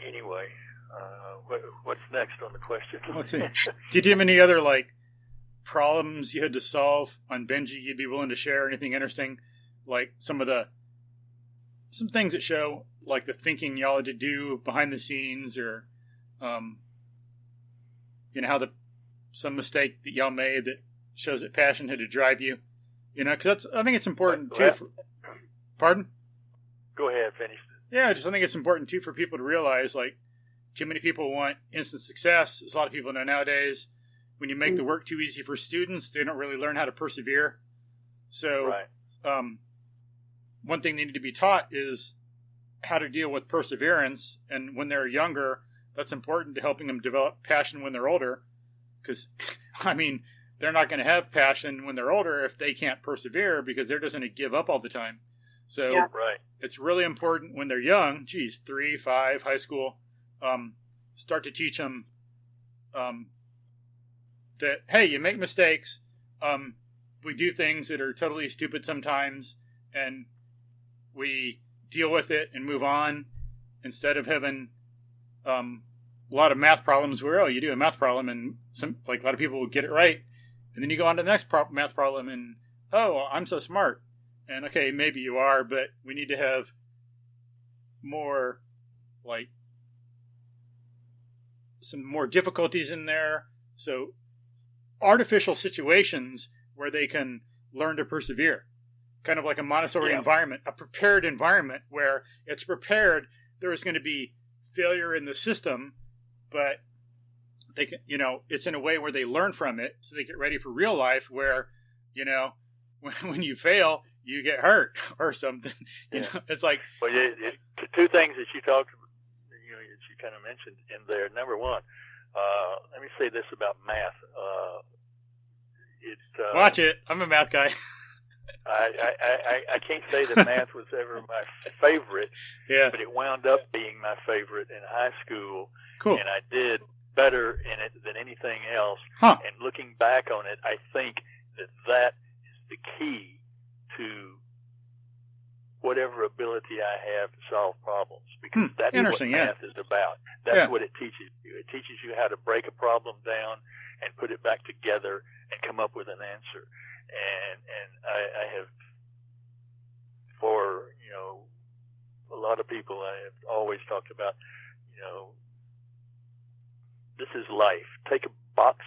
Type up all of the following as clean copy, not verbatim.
Anyway, what's next on the question? Let's see. Did you have any other problems you had to solve on Benji you'd be willing to share? Anything interesting? Like some things that show like the thinking y'all had to do behind the scenes, or how some mistake that y'all made that shows that passion had to drive you. Because I think it's important too. Pardon? Go ahead, finish. Yeah, I think it's important too for people to realize too many people want instant success. As a lot of people know nowadays, when you make the work too easy for students, they don't really learn how to persevere. So, one thing they need to be taught is how to deal with perseverance. And when they're younger, that's important to helping them develop passion when they're older. Because, they're not going to have passion when they're older if they can't persevere, because they're just going to give up all the time. So it's really important when they're young, 3, 5, high school, start to teach them that, hey, you make mistakes. We do things that are totally stupid sometimes, and we deal with it and move on, instead of having a lot of math problems where, you do a math problem and a lot of people will get it right. And then you go on to the next math problem and, I'm so smart. And okay, maybe you are, but we need to have more, some more difficulties in there. So artificial situations where they can learn to persevere. Kind of like a Montessori environment, a prepared environment where it's prepared. There is going to be failure in the system, but they can, it's in a way where they learn from it, so they get ready for real life where, when you fail, you get hurt or something. It's like, well, two things that you talked, that you kind of mentioned in there. Number one, let me say this about math. Watch it. I'm a math guy. I can't say that math was ever my favorite, but it wound up being my favorite in high school. Cool. And I did better in it than anything else. Huh. And looking back on it, I think that is the key to whatever ability I have to solve problems, because that's what math is about. That's what it teaches you. It teaches you how to break a problem down and put it back together and come up with an answer. And I have, for a lot of people, I have always talked about, this is life. Take a box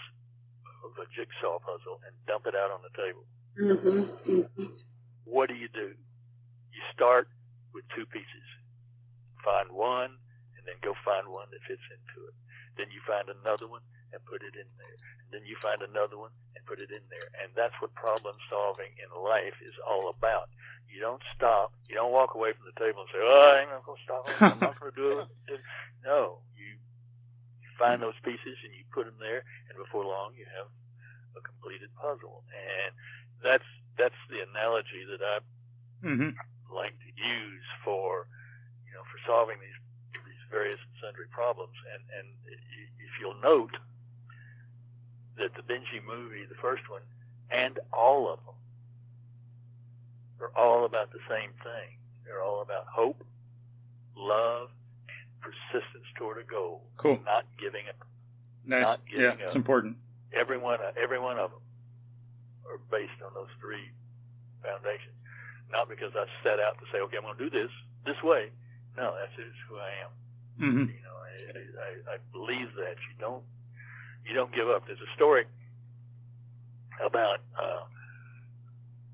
of a jigsaw puzzle and dump it out on the table. What do? You start with 2 pieces. Find one, and then go find one that fits into it. Then you find another one and put it in there. And then you find another one and put it in there. And that's what problem solving in life is all about. You don't stop. You don't walk away from the table and say, I ain't going to stop. I'm not going to do it. No, you find those pieces and you put them there, and before long you have a completed puzzle. And that's the analogy that I like to use for solving these various and sundry problems. And if you'll note that the Benji movie, the first one, and all of them are all about the same thing. They're all about hope, love, and persistence toward a goal. Cool. Not giving up. Nice. Not giving up. It's important. Every one of them are based on those 3 foundations. Not because I set out to say, okay, I'm going to do this way. No, that's just who I am. I believe that you don't give up. There's a story about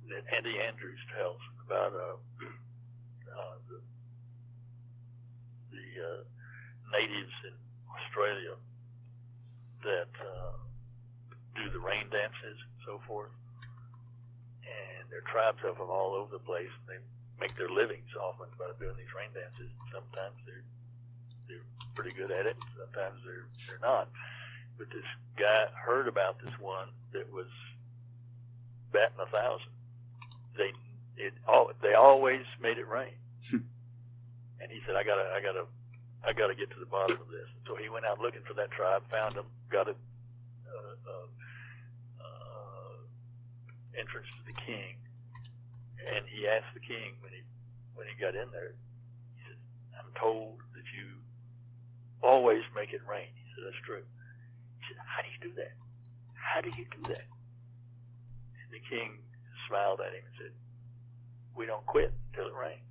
that Andy Andrews tells about the natives in Australia that do the rain dances and so forth, and there are tribes of them all over the place. They make their livings often by doing these rain dances. Sometimes they're pretty good at it. Sometimes they're not. But this guy heard about this one that was batting 1,000. They always made it rain. And he said, I gotta get to the bottom of this. So he went out looking for that tribe, found them, got a entrance to the king, and he asked the king when he got in there. He said, "I'm told that you always make it rain. He said, that's true. He said, how do you do that? How do you do that? And the king smiled at him and said, we don't quit until it rains.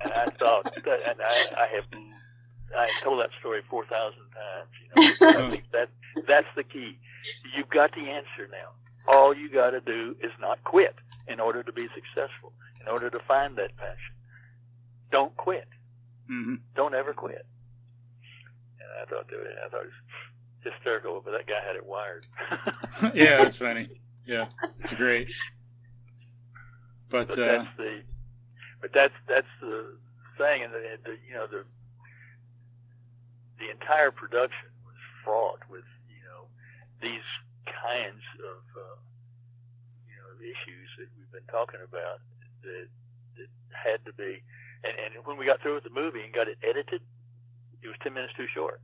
And I thought that, and I have told that story 4,000 times. I think that's the key. You've got the answer now. All you got to do is not quit in order to be successful. In order to find that passion, don't quit. Mm-hmm. Don't ever quit. And I thought it was hysterical, but that guy had it wired. Yeah, it's funny. Yeah, it's great. But that's the thing, and the entire production was fraught with these kinds of issues that we've been talking about that had to be, and when we got through with the movie and got it edited, it was 10 minutes too short.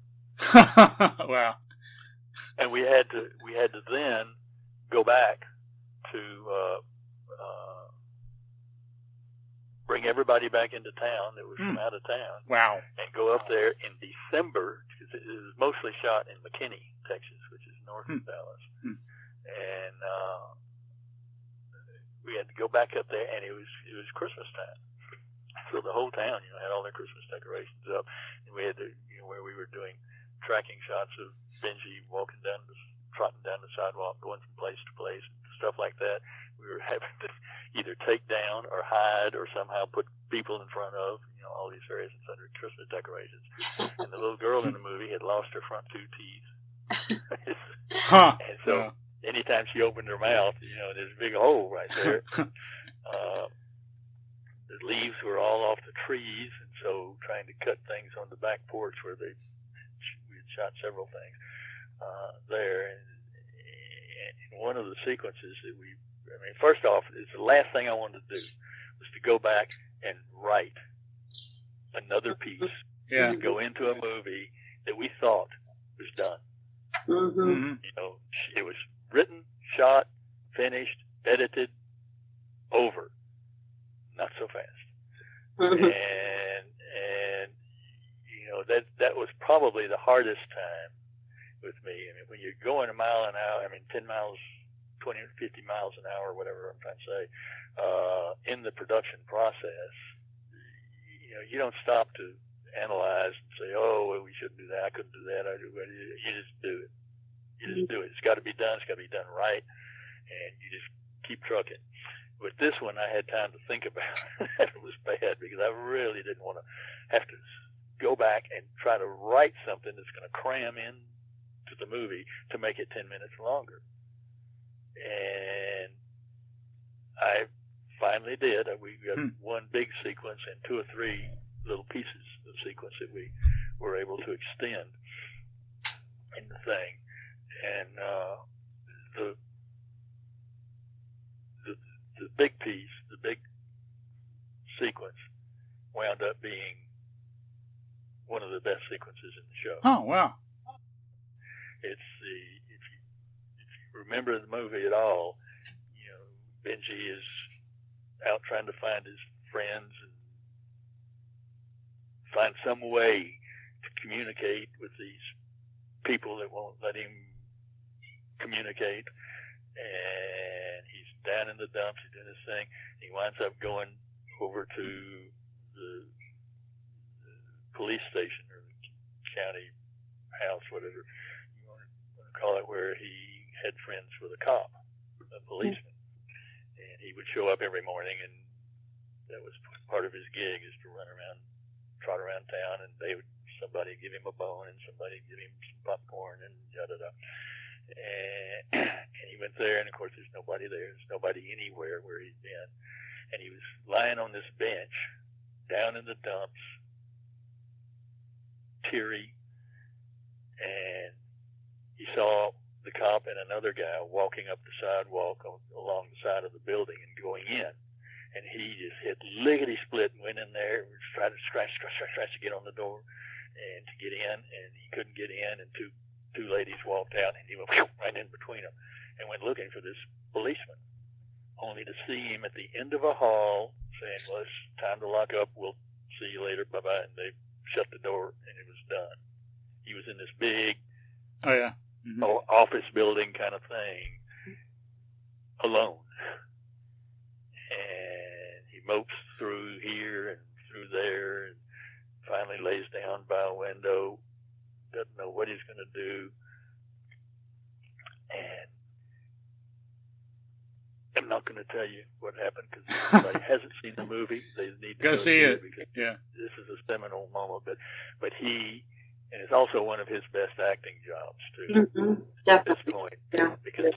Wow. And we had to then go back to bring everybody back into town that was from out of town. Wow. And go up there in December, because it was mostly shot in McKinney, Texas, which is north of Dallas. And we had to go back up there, and it was Christmas time. So the whole town, had all their Christmas decorations up. And we had to, where we were doing tracking shots of Benji trotting down the sidewalk, going from place to place, stuff like that. We were having to either take down or hide or somehow put people in front of, all these various and sundry Christmas decorations. And the little girl in the movie had lost her front 2 teeth. And so anytime she opened her mouth, there's a big hole right there. The leaves were all off the trees, and so trying to cut things on the back porch where we had shot several things there. And one of the sequences that first off, it's the last thing I wanted to do was to go back and write another piece to go into a movie that we thought was done. Mm-hmm. It was written, shot, finished, edited, over. Not so fast. Mm-hmm. And that was probably the hardest time with me. When you're going a mile an hour, 10 miles, 20 or 50 miles an hour, whatever I'm trying to say, in the production process, you don't stop to analyze and say, oh, well, we shouldn't do that. I couldn't do that. You just do it. You just do it. It's got to be done. It's got to be done right. And you just keep trucking. With this one, I had time to think about it. It was bad because I really didn't want to have to go back and try to write something that's going to cram in to the movie to make it 10 minutes longer. And I finally did. We got one big sequence and 2 or 3 little pieces of sequence that we were able to extend in the thing. And the big piece, the big sequence, wound up being one of the best sequences in the show. Oh, wow. It's if you remember the movie at all, Benji is out trying to find his friends and find some way to communicate with these people that won't let him communicate. And he's down in the dumps, he's doing this thing. He winds up going over to the police station or the county house, whatever you want to call it, where he had friends with a cop, a policeman. And he would show up every morning, and that was part of his gig, is to run around, trot around town, and somebody give him a bone and somebody give him some popcorn and da-da-da. And he went there, and of course there's nobody there. There's nobody anywhere where he'd been. And he was lying on this bench down in the dumps, teary, and he saw the cop and another guy walking up the sidewalk along the side of the building and going in. And he just hit lickety-split and went in there and tried to scratch to get on the door and to get in, and he couldn't get in, and two ladies walked out, and he went right in between them and went looking for this policeman, only to see him at the end of a hall saying, well, it's time to lock up. We'll see you later, bye-bye, and they shut the door, and it was done. He was in this big office building kind of thing, alone. And he mopes through here and through there, and finally lays down by a window, doesn't know what he's going to do. And I'm not going to tell you what happened, because if anybody hasn't seen the movie, they need to go see it. Yeah, this is a seminal moment. But and it's also one of his best acting jobs too. Mm-hmm. At this point, because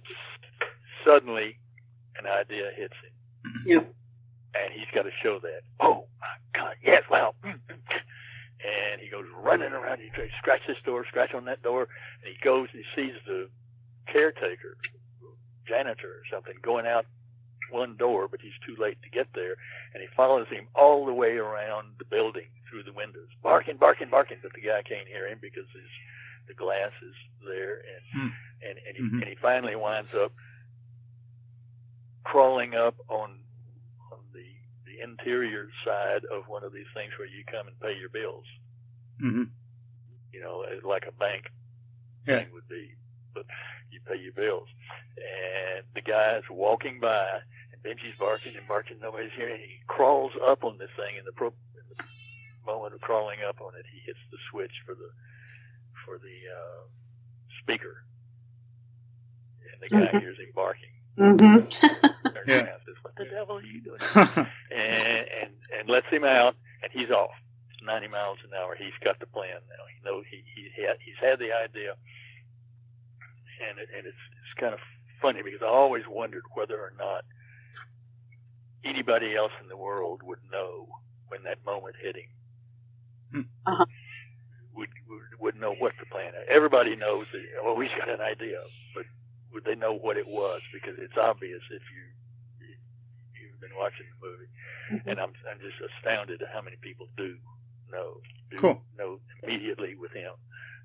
suddenly an idea hits him. Yeah. And he's got to show that. Oh my God! Yes, well. And he goes running around. He tries to scratch this door, scratch on that door, and he goes. He sees the caretaker, janitor or something, going out one door, but he's too late to get there. And he follows him all the way around the building through the windows, barking, barking, barking. But the guy can't hear him because the glass is there, and he finally winds up crawling up on the interior side of one of these things where you come and pay your bills. Mm-hmm. You know, like a bank thing would be, but you pay your bills. And the guy's walking by, and Benji's barking and barking, nobody's here, and he crawls up on this thing, and in the moment of crawling up on it, he hits the switch for the speaker, and the guy hears him barking. Mm-hmm. Turns around and says, "What the devil are you doing?" and lets him out, and he's off. 90 miles an hour. He's got the plan now. He knows he's had the idea, and it's kind of funny, because I always wondered whether or not anybody else in the world would know when that moment hit him. Uh-huh. Would know what the plan is. Everybody knows that, oh, he's got an idea, but would they know what it was? Because it's obvious if you've been watching the movie. Mm-hmm. And I'm just astounded at how many people do know immediately with him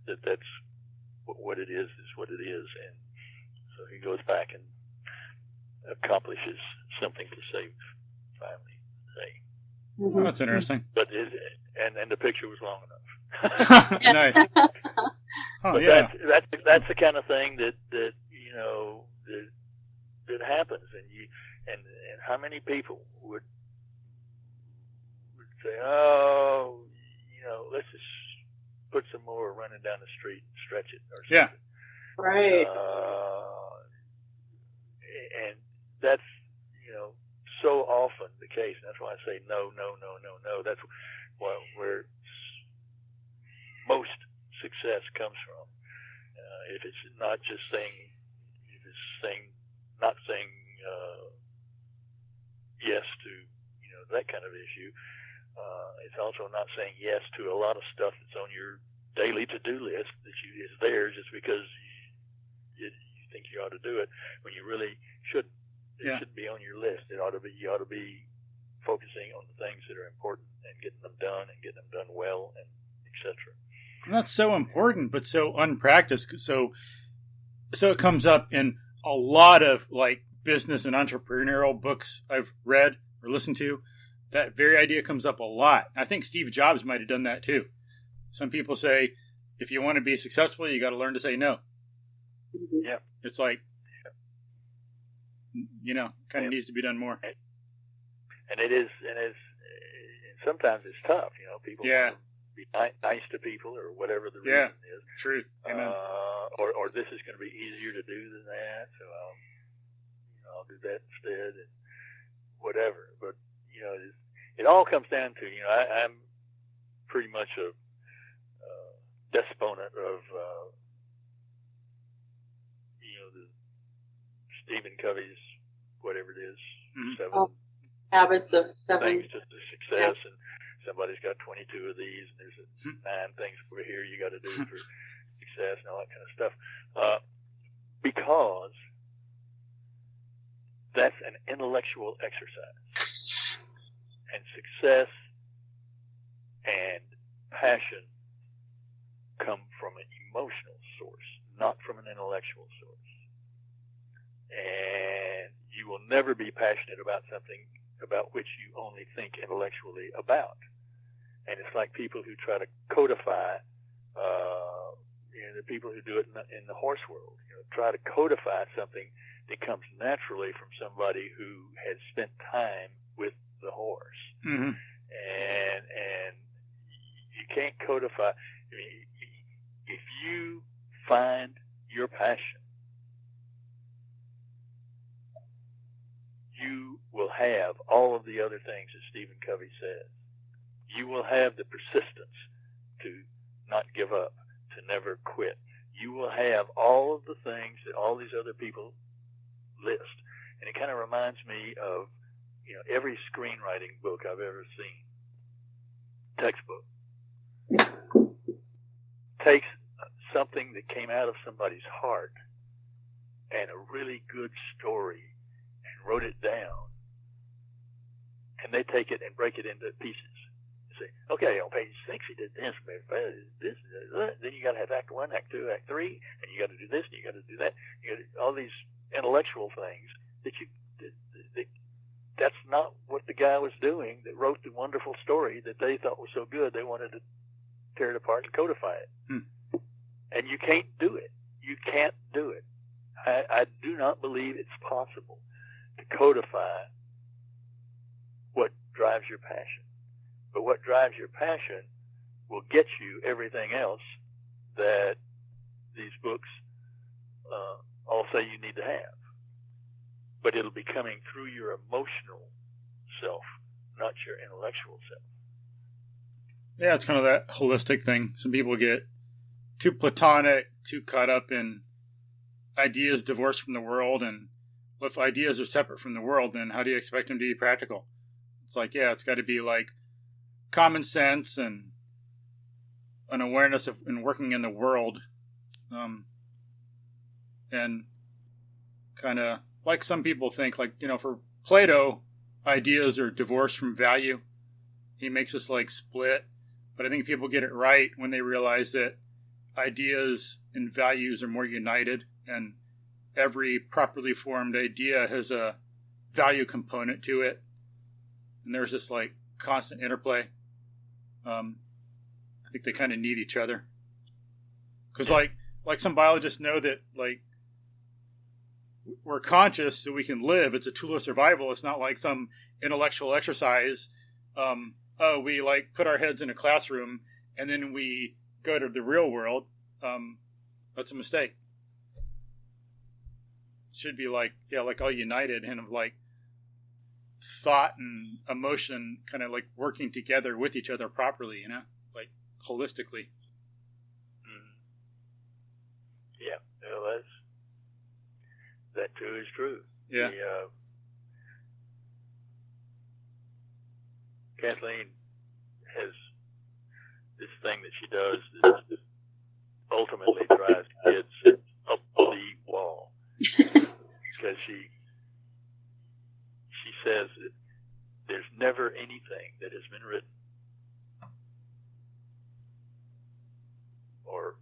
that's what it is what it is. And so he goes back and accomplishes something to save family. Mm-hmm. Oh, that's interesting. But and the picture was long enough. Nice. Oh, but yeah. That's the kind of thing that you know that happens, and how many people would say, oh, you know, let's just put some more running down the street and stretch it or something. Yeah. Right. And that's, you know, so often the case. That's why I say no. That's where most success comes from. If it's not just not saying yes to, you know, that kind of issue. It's also not saying yes to a lot of stuff that's on your daily to-do list that is there just because you think you ought to do it when you really shouldn't. It should be on your list. You ought to be focusing on the things that are important and getting them done and getting them done well, and etc. And that's so important, but so unpracticed. So it comes up in a lot of like business and entrepreneurial books I've read or listened to. That very idea comes up a lot. I think Steve Jobs might have done that too. Some people say, if you want to be successful, you got to learn to say no. Yeah. It's like, you know, kind of needs to be done more. And it is, and sometimes it's tough, you know, people want to be nice to people or whatever the reason is. Truth. Amen. Or this is going to be easier to do than that, so I'll do that instead, and whatever. But, you know, it all comes down to, you know, I'm pretty much a desponent of, you know, the Stephen Covey's, whatever it is, 7 habits of 7 things to success, and somebody's got 22 of these, and there's 9 things over here you got to do for success and all that kind of stuff, because that's an intellectual exercise, and success and passion come from an emotional source, not from an intellectual source. And you will never be passionate about something about which you only think intellectually about. And it's like people who try to codify, the people who do it in the horse world, try to codify something that comes naturally from somebody who has spent time with the horse. Mm-hmm. And you can't codify. I mean, if you find your passion, you will have all of the other things that Stephen Covey says. You will have the persistence to not give up, to never quit. You will have all of the things that all these other people list. And it kind of reminds me of, every screenwriting book I've ever seen, textbook, takes something that came out of somebody's heart and a really good story and wrote it down, and they take it and break it into pieces. Say, okay, on page 6 he did this, this, then you got to have act 1, act 2, act 3, and you got to do this, and you got to do that. You got to, all these intellectual things that that's not what the guy was doing that wrote the wonderful story that they thought was so good they wanted to tear it apart and codify it. And you can't do it. You can't do it. I do not believe it's possible to codify what drives your passion. But what drives your passion will get you everything else that these books all say you need to have. But it'll be coming through your emotional self, not your intellectual self. Yeah, it's kind of that holistic thing. Some people get too platonic, too caught up in ideas divorced from the world. And if ideas are separate from the world, then how do you expect them to be practical? It's like, yeah, it's got to be like common sense and an awareness of and working in the world. And kind of like some people think, like, for Plato, ideas are divorced from value. He makes us like split. But I think people get it right when they realize that ideas and values are more united, and every properly formed idea has a value component to it. And there's this like constant interplay. I think they kind of need each other. Because like some biologists know that like we're conscious so we can live. It's a tool of survival. It's not like some intellectual exercise. We like put our heads in a classroom and then we go to the real world. That's a mistake. It should be like all united and of like thought and emotion kind of like working together with each other properly, like holistically. Yeah, well, that too is true. Yeah. Kathleen has this thing that she does that ultimately drives kids up the wall. Because she says that there's never anything that has been written or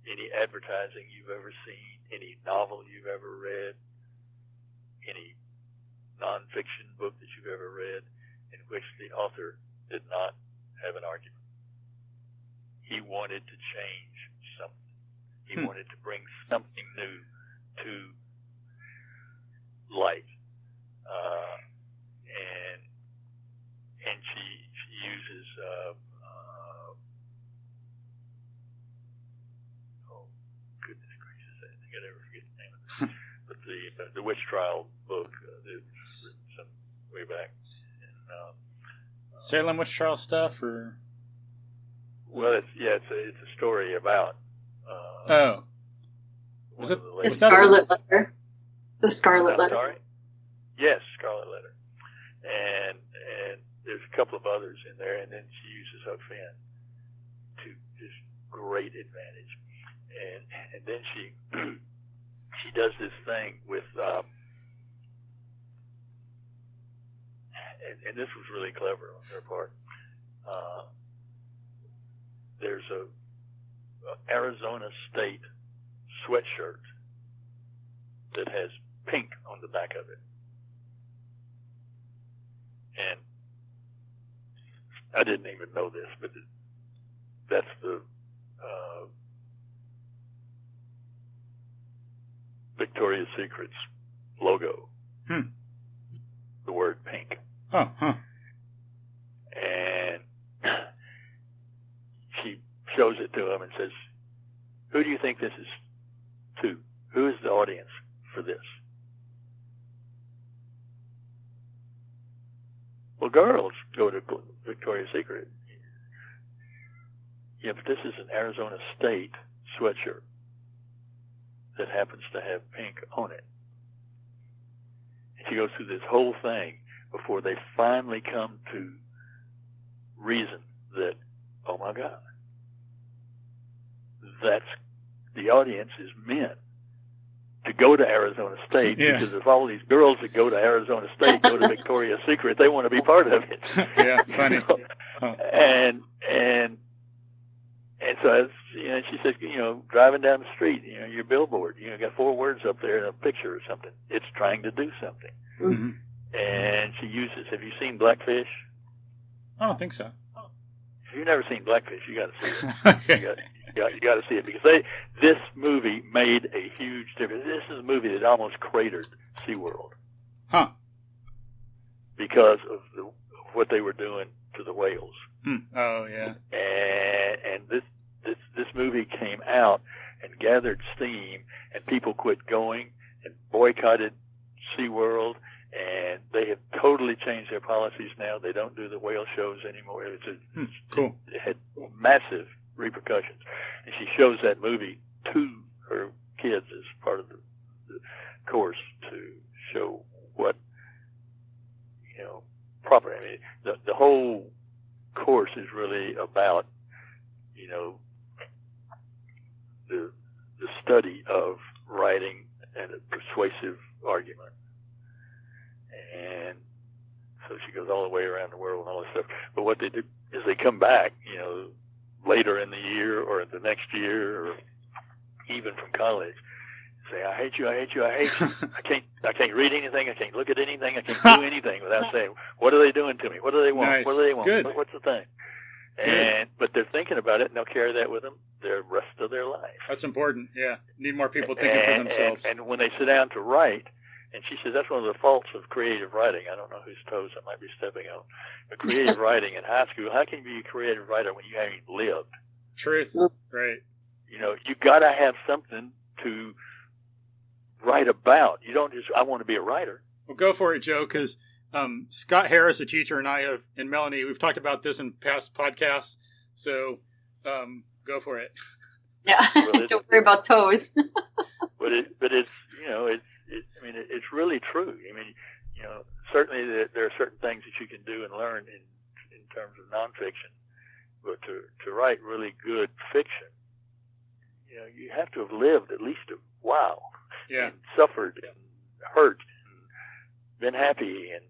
any advertising you've ever seen, any novel you've ever read, any nonfiction book that you've ever read in which the author did not have an argument. He wanted to change something. He wanted to bring something new to light. And she uses goodness gracious, I think I'd ever forget the name of it. But the witch trial book that was written some way back. And, Salem witch trial stuff, or well, it's a story about. Was it the Scarlet Letter? The Scarlet Letter. Sorry. Yes, Scarlet Letter, and there's a couple of others in there, and then she uses Huck Finn to just great advantage, and then she does this thing with, and this was really clever on her part. There's a Arizona State sweatshirt that has pink on the back of it. And I didn't even know this, but that's the Victoria's Secret's logo. The word pink. Oh, huh. And she shows it to him and says, "Who do you think this is to? Who is the audience for this?" Well, girls go to Victoria's Secret. Yeah, but this is an Arizona State sweatshirt that happens to have pink on it. And she goes through this whole thing before they finally come to reason that, oh my God, that's the audience is men to go to Arizona State, because if all these girls that go to Arizona State go to Victoria's Secret, they want to be part of it. Yeah, funny. You know? Oh. And so, she says, driving down the street, your billboard, got 4 words up there and a picture or something. It's trying to do something. Mm-hmm. And she uses, have you seen Blackfish? I don't think so. If you've never seen Blackfish, you got to see it. Okay. You got to see it, because this movie made a huge difference. This is a movie that almost cratered SeaWorld. Huh. Because of what they were doing to the whales. Oh, yeah. And this movie came out and gathered steam, and people quit going and boycotted SeaWorld, and they have totally changed their policies now. They don't do the whale shows anymore. Cool. It had massive repercussions. And she shows that movie to her kids as part of the course to show what, proper. I mean, the whole course is really about, the study of writing and a persuasive argument. And so she goes all the way around the world and all this stuff. But what they do is they come back, later in the year or the next year or even from college, say, I hate you, I hate you, I hate you. I can't read anything, I can't look at anything, I can't do anything without saying, what are they doing to me? What do they want? Nice. What do they want? Good. What's the thing? But they're thinking about it, and they'll carry that with them the rest of their life. That's important. Yeah. Need more people thinking for themselves. And when they sit down to write, and she says that's one of the faults of creative writing. I don't know whose toes I might be stepping on. But creative writing in high school, how can you be a creative writer when you haven't lived? Truth. Right. You got to have something to write about. You don't just, I want to be a writer. Well, go for it, Joe, because Scott Harris, a teacher, and I have, and Melanie, we've talked about this in past podcasts. So go for it. Yeah, don't worry about toes. but it's it's really true. I mean, certainly there are certain things that you can do and learn in terms of nonfiction, but to write really good fiction, you have to have lived at least a while, and suffered and hurt and been happy and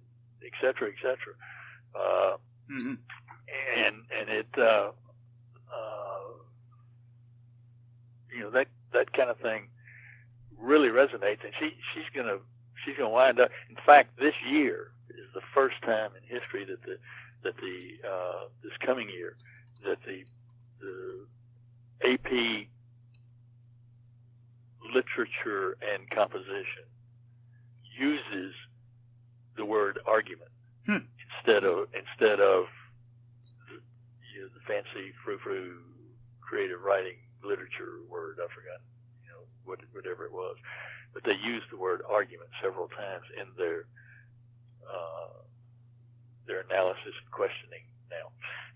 et cetera, et cetera. And it that kind of thing really resonates, and she's gonna wind up. In fact, this year is the first time in history that this coming year that the AP Literature and Composition uses the word argument instead of the fancy frou-frou creative writing literature word. I forgot, whatever it was, but they used the word argument several times in their analysis and questioning now.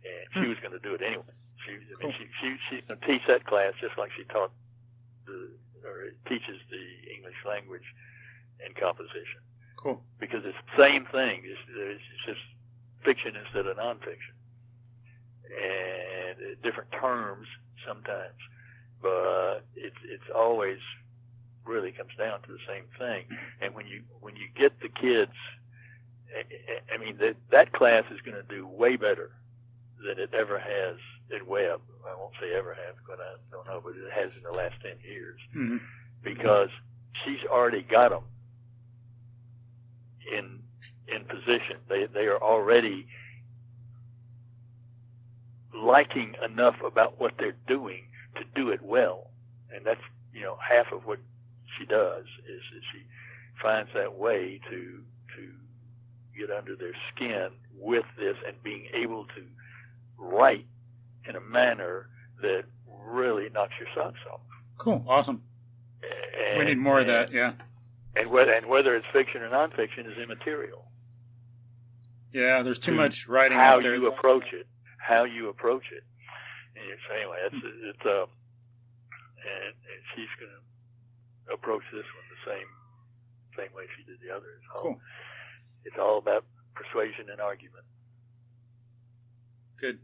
And she was going to do it anyway. She's going to teach that class just like she taught teaches the English language and composition. Cool. Because it's the same thing. It's just fiction instead of nonfiction, and different terms sometimes, but it's always really comes down to the same thing. And when you get the kids, I mean that class is going to do way better than it ever has at Webb. I won't say ever has, but I don't know, but it has in the last 10 years, because she's already got them in position. They are already liking enough about what they're doing to do it well. And that's, half of what she does is she finds that way to get under their skin with this and being able to write in a manner that really knocks your socks off. Cool. Awesome. We need more of that, yeah. And whether it's fiction or nonfiction is immaterial. Yeah, there's too much writing out there. How you approach it. And so anyway, and she's going to approach this one the same way she did the others. Cool. It's all about persuasion and argument. Good.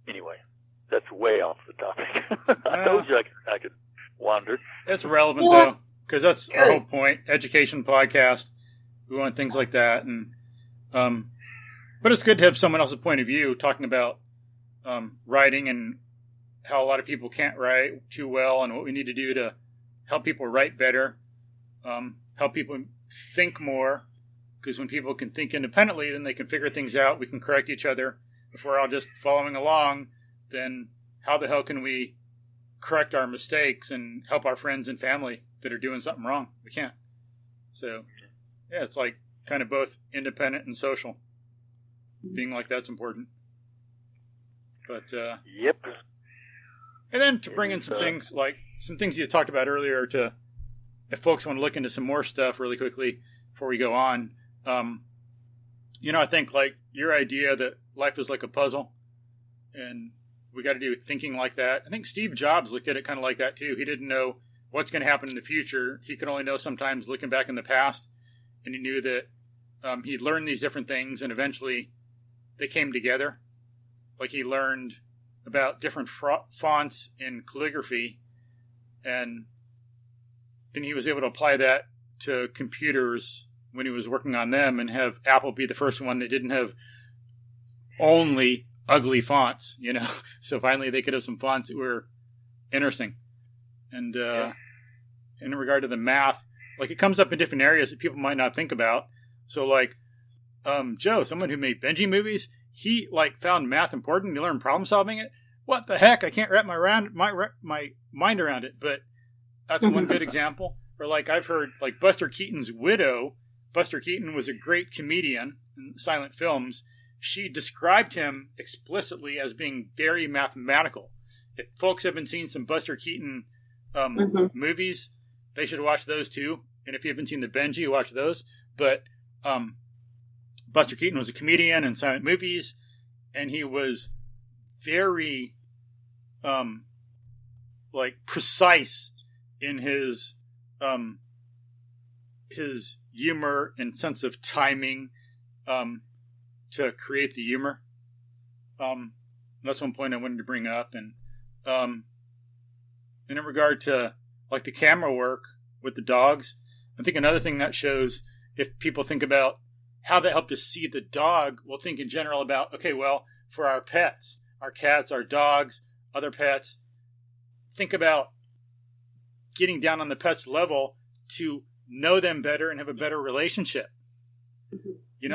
Anyway, that's way off the topic. I told you I could wander. That's relevant, though, because that's our whole point. Education podcast. We want things like that. But it's good to have someone else's point of view talking about writing and how a lot of people can't write too well and what we need to do to help people write better, help people think more, because when people can think independently, then they can figure things out. We can correct each other. If we're all just following along, then how the hell can we correct our mistakes and help our friends and family that are doing something wrong? We can't. So, yeah, it's like kind of both independent and social. Being like that's important. But yep. And then to bring in some things you talked about earlier, to if folks want to look into some more stuff really quickly before we go on. I think like your idea that life is like a puzzle and we got to do thinking like that. I think Steve Jobs looked at it kind of like that too. He didn't know what's going to happen in the future. He could only know sometimes looking back in the past, and he knew that he'd learned these different things and eventually they came together. Like he learned about different fonts in calligraphy, and then he was able to apply that to computers when he was working on them and have Apple be the first one that didn't have only ugly fonts, So finally they could have some fonts that were interesting. And in regard to the math, like it comes up in different areas that people might not think about. So like Joe, someone who made Benji movies, he like found math important. He learned problem solving it. What the heck? I can't wrap my mind around it. But that's one good example. Or like I've heard like Buster Keaton's widow. Buster Keaton was a great comedian in silent films. She described him explicitly as being very mathematical. If folks haven't seen some Buster Keaton movies, they should watch those too. And if you haven't seen the Benji, watch those. But Buster Keaton was a comedian in silent movies, and he was very precise in his humor and sense of timing to create the humor. That's one point I wanted to bring up. And in regard to like the camera work with the dogs, I think another thing that shows, if people think about how that helped us see the dog, we'll think in general about, okay, well, for our pets, our cats, our dogs, other pets, think about getting down on the pet's level to know them better and have a better relationship.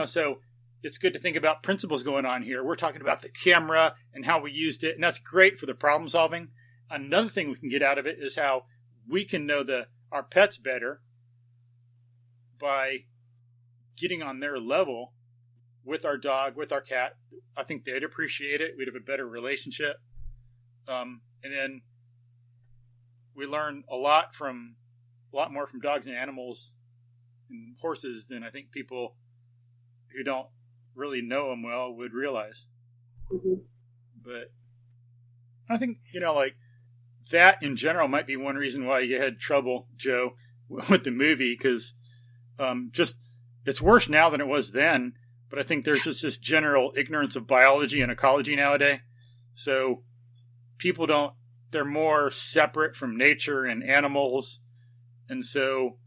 So it's good to think about principles going on here. We're talking about the camera and how we used it, and that's great for the problem solving. Another thing we can get out of it is how we can know our pets better by getting on their level with our dog, with our cat. I think they'd appreciate it. We'd have a better relationship. And then we learn a lot more from dogs and animals and horses than I think people who don't really know them well would realize. But I think, like that in general might be one reason why you had trouble, Joe, with the movie, because it's worse now than it was then, but I think there's just this general ignorance of biology and ecology nowadays. So people they're more separate from nature and animals. And so,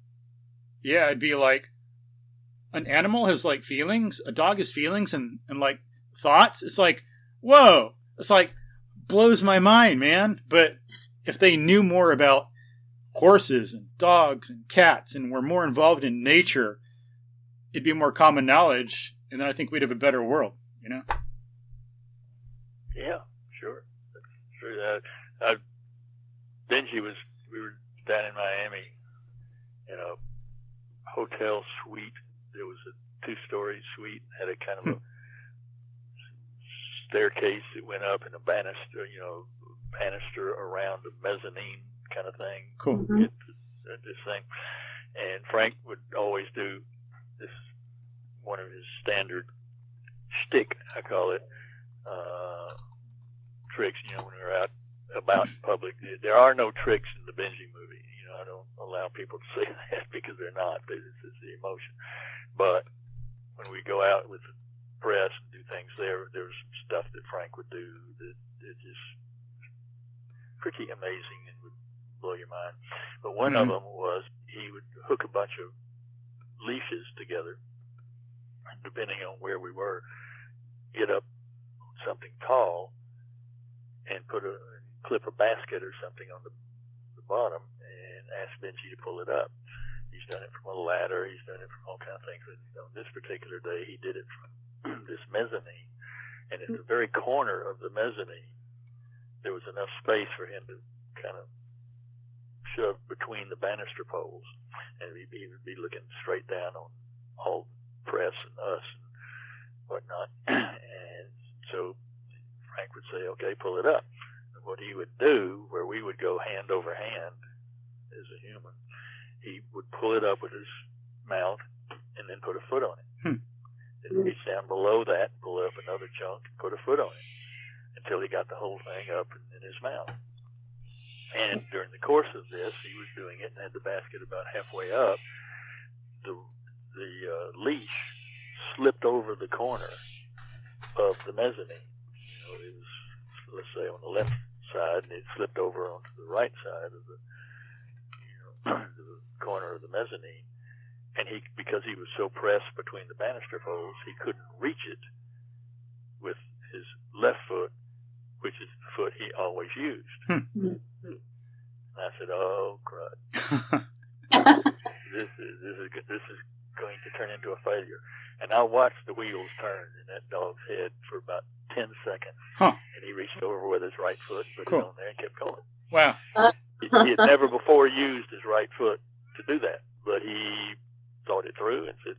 yeah, it'd be like an animal has like feelings, a dog has feelings and like thoughts. It's like, whoa, it's like blows my mind, man. But if they knew more about horses and dogs and cats and were more involved in nature, it'd be more common knowledge, and then I think we'd have a better world, Yeah. Benji we were down in Miami in a hotel suite. There was a 2-story suite, had a kind of a staircase that went up and a banister around a mezzanine kind of thing. Cool. This thing. And Frank would always do this, one of his standard shtick, I call it, tricks, when we're out about in public. There are no tricks in the Benji movie. I don't allow people to say that because they're not. It's the emotion. But when we go out with the press and do things there's some stuff that Frank would do that is just pretty amazing and would blow your mind. But one of them was he would hook a bunch of leashes together, and depending on where we were, get up on something tall and clip a basket or something on the bottom and ask Benji to pull it up. He's done it from a ladder. He's done it from all kinds of things. But on this particular day, he did it from this mezzanine. And at the very corner of the mezzanine, there was enough space for him to kind of shove between the banister poles. And he would be looking straight down on all the press and us and whatnot. And so Frank would say, okay, pull it up. And what he would do, where we would go hand over hand as a human, he would pull it up with his mouth and then put a foot on it. Then reach down below that, pull up another chunk, and put a foot on it until he got the whole thing up in his mouth. And during the course of this, he was doing it and had the basket about halfway up. The leash slipped over the corner of the mezzanine. It was, let's say, on the left side, and it slipped over onto the right side of the corner of the mezzanine. And because he was so pressed between the banister poles, he couldn't reach it with his left foot, which is the foot he always used. And I said, "Oh, crud! this is going to turn into a failure." And I watched the wheels turn in that dog's head for about 10 seconds. And he reached over with his right foot and put it on there and kept going. Wow. He had never before used his right foot to do that, but he thought it through and said,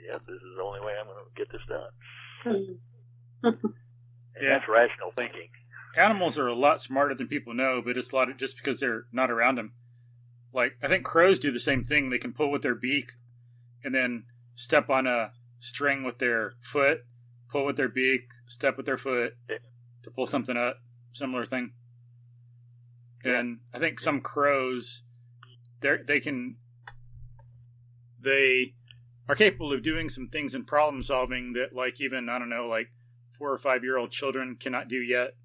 "Yeah, this is the only way I'm going to get this done." And that's rational thinking. Animals are a lot smarter than people know, but it's a lot of, just because they're not around them. Like, I think crows do the same thing. They can pull with their beak and then step on a string with their foot, pull with their beak, step with their foot to pull something up. Similar thing. And I think some crows, they are capable of doing some things in problem solving that, like, even, 4 or 5 year old children cannot do yet.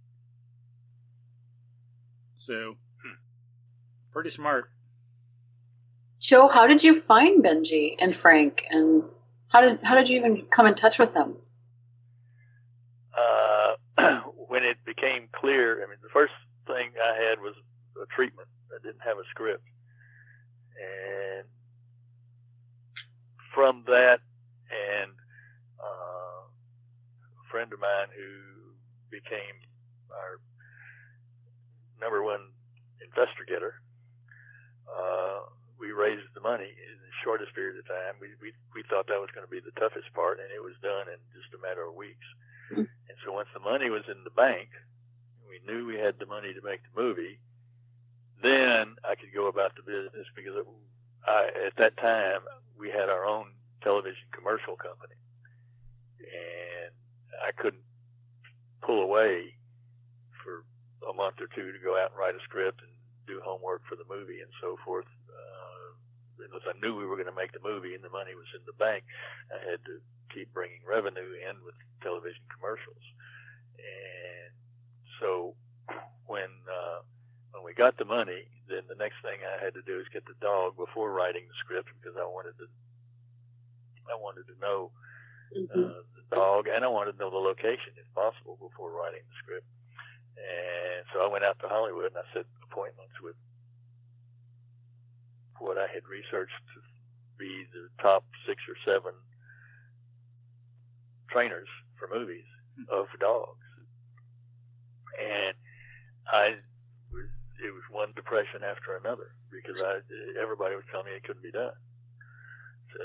So, pretty smart. Joe, how did you find Benji and Frank, and how did you even come in touch with them? When it became clear, the first thing I had was a treatment. I didn't have a script. And from that, and a friend of mine who became our number one investigator, we raised the money in the shortest period of time. We thought that was going to be the toughest part, and it was done in just a matter of weeks. And so once the money was in the bank, we knew we had the money to make the movie, then I could go about the business, because at that time we had our own television commercial company, and I couldn't pull away for a month or two to go out and write a script and do homework for the movie and so forth. Unless I knew we were going to make the movie and the money was in the bank, I had to keep bringing revenue in with television commercials. And so when we got the money, then the next thing I had to do is get the dog before writing the script, because I wanted to know the dog, and I wanted to know the location, if possible, before writing the script. And so I went out to Hollywood and I set appointments with what I had researched to be the top 6 or 7 trainers for movies of dogs. And it was one depression after another because everybody was telling me it couldn't be done. So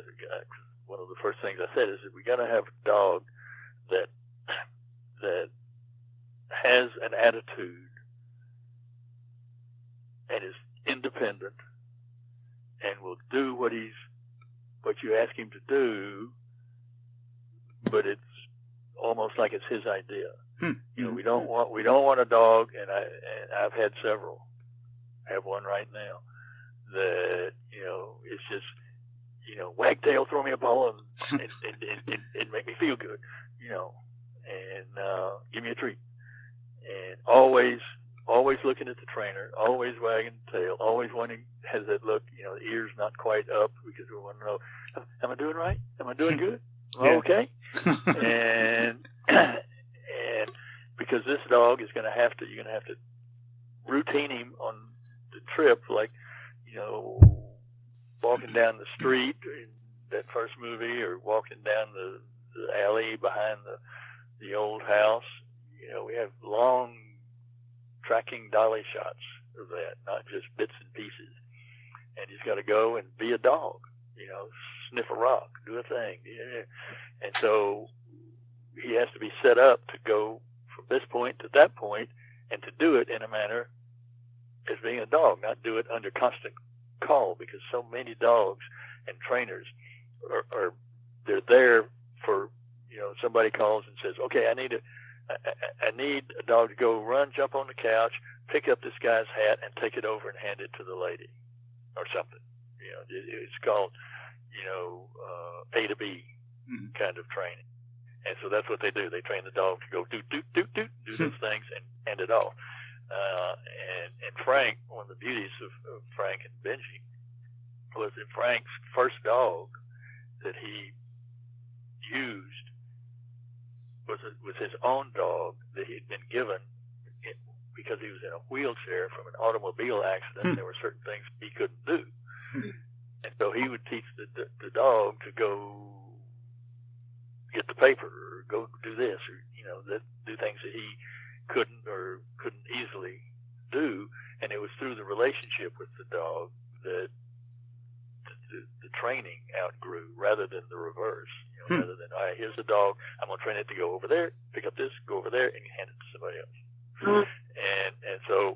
one of the first things I said is that we got to have a dog that has an attitude and is independent and will do what you ask him to do, but it's almost like it's his idea. You know, we don't want a dog, and I've had several. I have one right now that, you know, it's just, you know, wagtail, throw me a ball and make me feel good, you know, and give me a treat, and always looking at the trainer, always wagging the tail, always has that look, you know, the ears not quite up because we want to know, am I doing right? Am I doing good? Am I okay? and because this dog is you're going to have to routine him on the trip, like, you know, walking down the street in that first movie, or walking down the alley behind the old house. You know, we have long tracking dolly shots of that, not just bits and pieces. And he's got to go and be a dog, you know, sniff a rock, do a thing. And so he has to be set up to go from this point to that point, and to do it in a manner as being a dog, not do it under constant call, because so many dogs and trainers they're there for, you know, somebody calls and says, okay, I need a dog to go run, jump on the couch, pick up this guy's hat and take it over and hand it to the lady or something. You know, it's called, you know, A to B kind of training. And so that's what they do. They train the dog to go do those things and hand it off. And Frank, one of the beauties of Frank and Benji was that Frank's first dog that he used was his own dog that he'd been given because he was in a wheelchair from an automobile accident. There were certain things he couldn't do. And so he would teach the dog to go get the paper or go do this, or, you know, do things that he couldn't easily do. And it was through the relationship with the dog that the training outgrew, rather than the reverse. You know, rather than, all right, here's the dog, I'm going to train it to go over there, pick up this, go over there, and hand it to somebody else. And so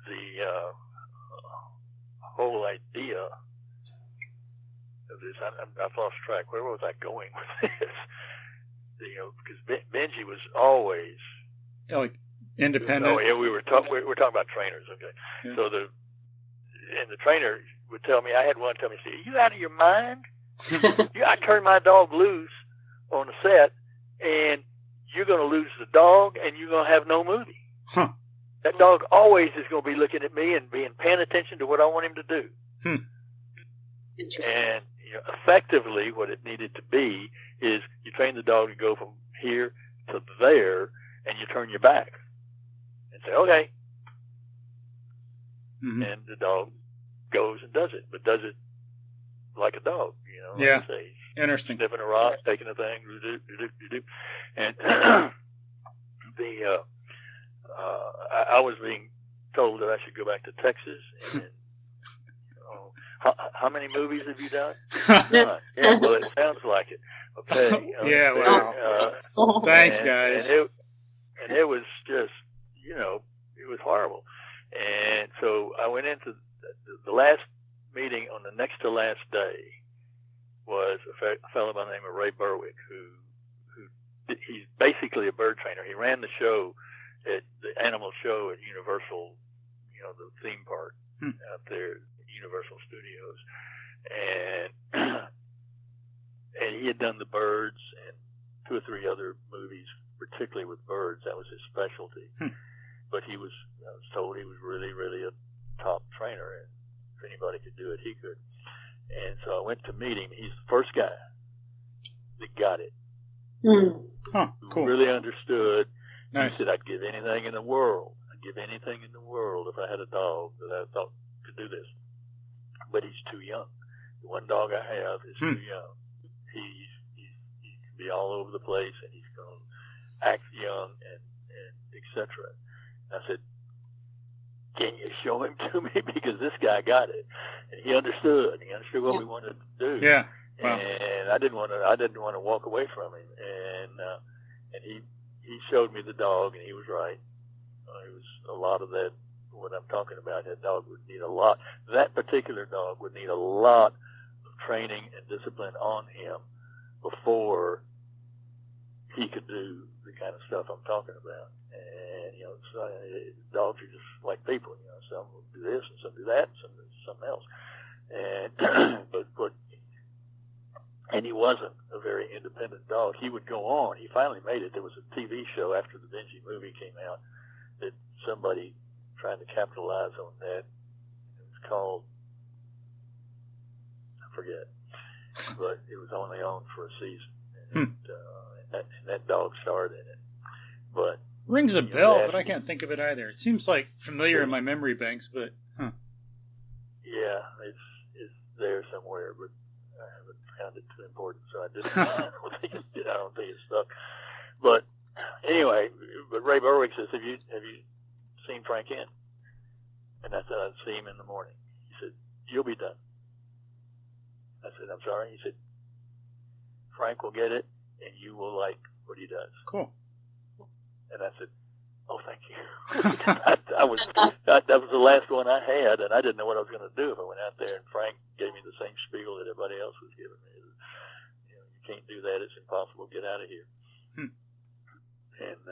the whole idea of this, I've lost track. Where was I going with this? You know, because Benji was always like independent. Oh yeah, we were talking about trainers. Okay, yeah. So the trainer would tell me. I had one tell me, "See, are you out of your mind? I turned my dog loose on the set, and you're going to lose the dog, and you're going to have no movie. Huh. That dog always is going to be looking at me and paying attention to what I want him to do." Interesting. And you know, effectively, what it needed to be is you train the dog to go from here to there, and you turn your back and say, "Okay." And the dog goes and does it, but does it like a dog, you know? Yeah. Like say, interesting. Sniffing a rock, taking a thing, and I was being told that I should go back to Texas. And how many movies have you done? None. Yeah, well, it sounds like it. Okay. Yeah. Wow. Thanks, guys. And it was just, you know, it was horrible. And so I went into the last meeting on the next to last day was a fellow by the name of Ray Berwick, who he's basically a bird trainer. He ran the show at the animal show at Universal, you know, the theme park out there at Universal Studios. And he had done the birds and 2 or 3 other movies, particularly with birds. That was his specialty. But I was told he was really, really a top trainer, and if anybody could do it, he could. And so I went to meet him. He's the first guy that got it. Cool. Really understood. Nice. He said, I'd give anything in the world. I'd give anything in the world if I had a dog that I thought could do this. But he's too young. The one dog I have is too young. He can be all over the place, and he's going to act young and etc. I said, can you show him to me? Because this guy got it. And he understood. He understood what we wanted to do. Yeah. Wow. And I didn't want to walk away from him. And he showed me the dog, and he was right. It was a lot of that, what I'm talking about. That dog would need a lot. That particular dog would need a lot of training and discipline on him before he could do the kind of stuff I'm talking about. And, so, dogs are just like people. Some will do this and some do that and some do something else. And, and he wasn't a very independent dog. He would go on. He finally made it. There was a TV show after the Benji movie came out that somebody trying to capitalize on that. It was called, I forget, but it was only on for a season. And, that dog starred in it. But rings a bell, but I can't think of it either. It seems like familiar in my memory banks, but yeah, it's there somewhere, but I haven't found it too important, so I didn't. I don't think it's stuck. But anyway, but Ray Berwick says, "Have you seen Frank in?" And I said, "I'd see him in the morning." He said, "You'll be done." I said, "I'm sorry." He said, "Frank will get it, and you will like what he does." Cool. And I said, "Oh, thank you." that was the last one I had, and I didn't know what I was going to do if I went out there. And Frank gave me the same spiel that everybody else was giving me. You can't do that. It's impossible. Get out of here. And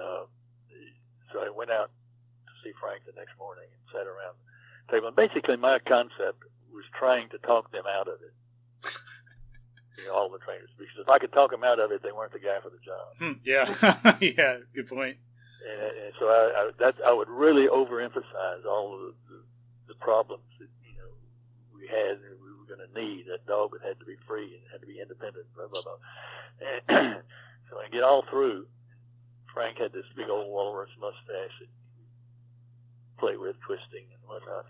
so I went out to see Frank the next morning and sat around the table. And basically, my concept was trying to talk them out of it. All the trainers, because if I could talk them out of it, they weren't the guy for the job. Yeah, yeah, good point. And so I would really overemphasize all of the problems that we had and we were going to need. That dog had to be free and had to be independent. Blah blah blah. And so I get all through. Frank had this big old walrus mustache that he played with, twisting and whatnot.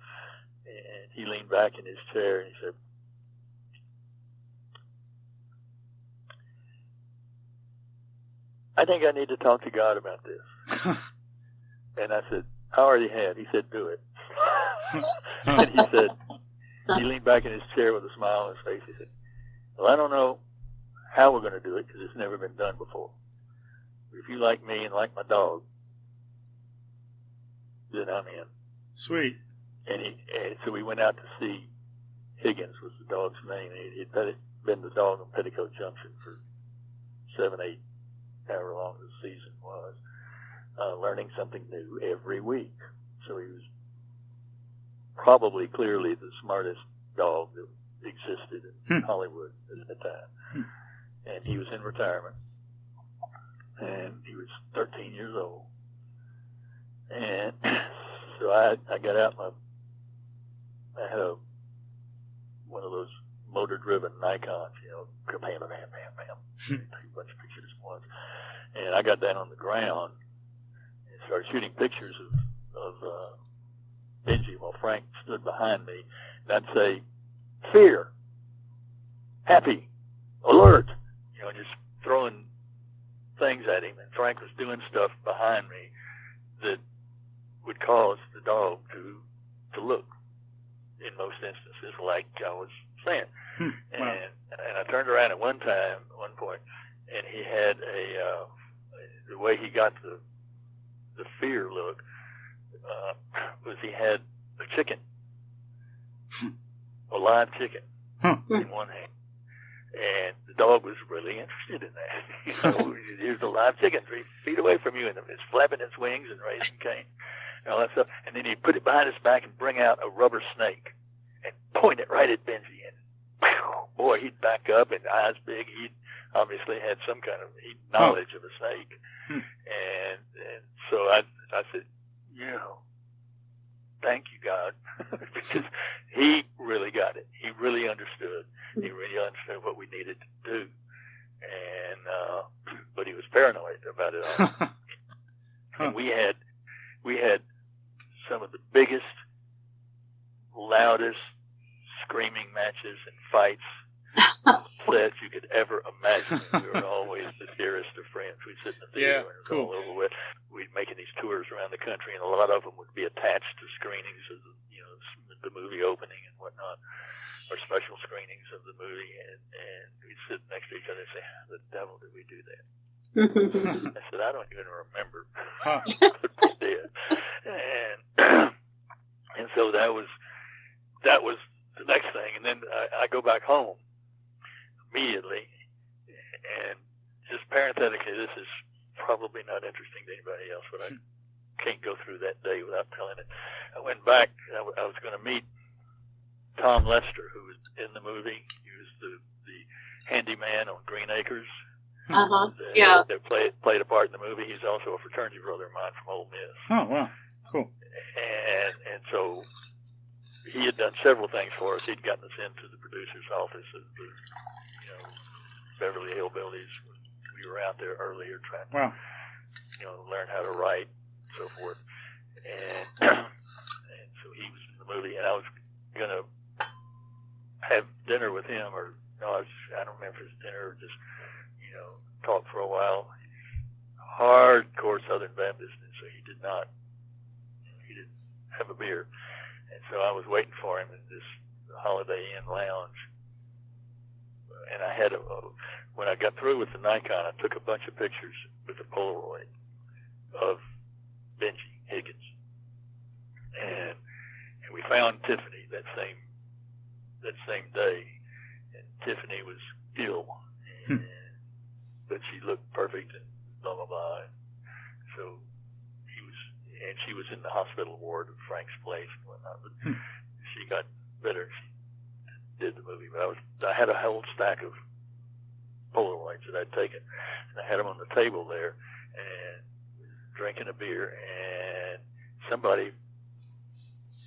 And he leaned back in his chair and he said, "I think I need to talk to God about this." And I said, "I already have." He said, "Do it." And he leaned back in his chair with a smile on his face. He said, "Well, I don't know how we're going to do it because it's never been done before. But if you like me and like my dog, then I'm in." Sweet. And so we went out to see Higgins, was the dog's name. He'd been the dog in Petticoat Junction for 7-8 however long the season was, learning something new every week. So he was probably clearly the smartest dog that existed in Hollywood at the time. And he was in retirement. And he was 13 years old. And so I got out I had one of those motor-driven Nikons, bam, bam, bam, bam. Take a bunch of pictures at once. And I got down on the ground and started shooting pictures of Benji while Frank stood behind me. And I'd say, fear, happy, alert, just throwing things at him. And Frank was doing stuff behind me that would cause the dog to look, in most instances, like I was saying. Wow. And I turned around at one point, and he had the way he got the fear look was he had a chicken, a live chicken, in one hand. And the dog was really interested in that. Here's a live chicken 3 feet away from you, and it's flapping its wings and raising cane and all that stuff. And then he'd put it behind his back and bring out a rubber snake and point it right at Benji. And boy, he'd back up and eyes big. He obviously had some kind of knowledge of a snake. And so I said, thank you, God, because he really got it. He really understood. He really understood what we needed to do. And but he was paranoid about it all. And we had some of the biggest, loudest screaming matches and fights sets you could ever imagine. We were always the dearest of friends. We'd sit in the theater and it was cool. all over with. We'd making these tours around the country, and a lot of them would be attached to screenings of the movie opening and whatnot, or special screenings of the movie, and we'd sit next to each other and say, "How the devil did we do that?" I said, "I don't even remember." Huh. But we did, and so that was the next thing. And then I go back home immediately, and just parenthetically, this is probably not interesting to anybody else, but I can't go through that day without telling it. I went back. I was going to meet Tom Lester, who was in the movie. He was the handyman on Green Acres. Yeah. That played a part in the movie. He's also a fraternity brother of mine from Ole Miss. Oh, wow. Cool. And so he had done several things for us. He'd gotten us into the producer's office of the Beverly Hillbillies. We were out there earlier trying to learn how to write and so forth. And so he was in the movie, and I was going to have dinner with him, or no, I don't remember if it was dinner or just talk for a while. Hardcore Southern Baptist, and so he didn't have a beer, and so I was waiting for him in this Holiday Inn lounge, and I had when I got through with the Nikon, I took a bunch of pictures with a Polaroid of Benji Higgins, and we found Tiffany that same day, and Tiffany was ill, but she looked perfect and blah blah blah. So she was in the hospital ward of Frank's place and whatnot. But she got better. She did the movie, but I had a whole stack of Polaroids that I'd taken, and I had them on the table there, and drinking a beer, and somebody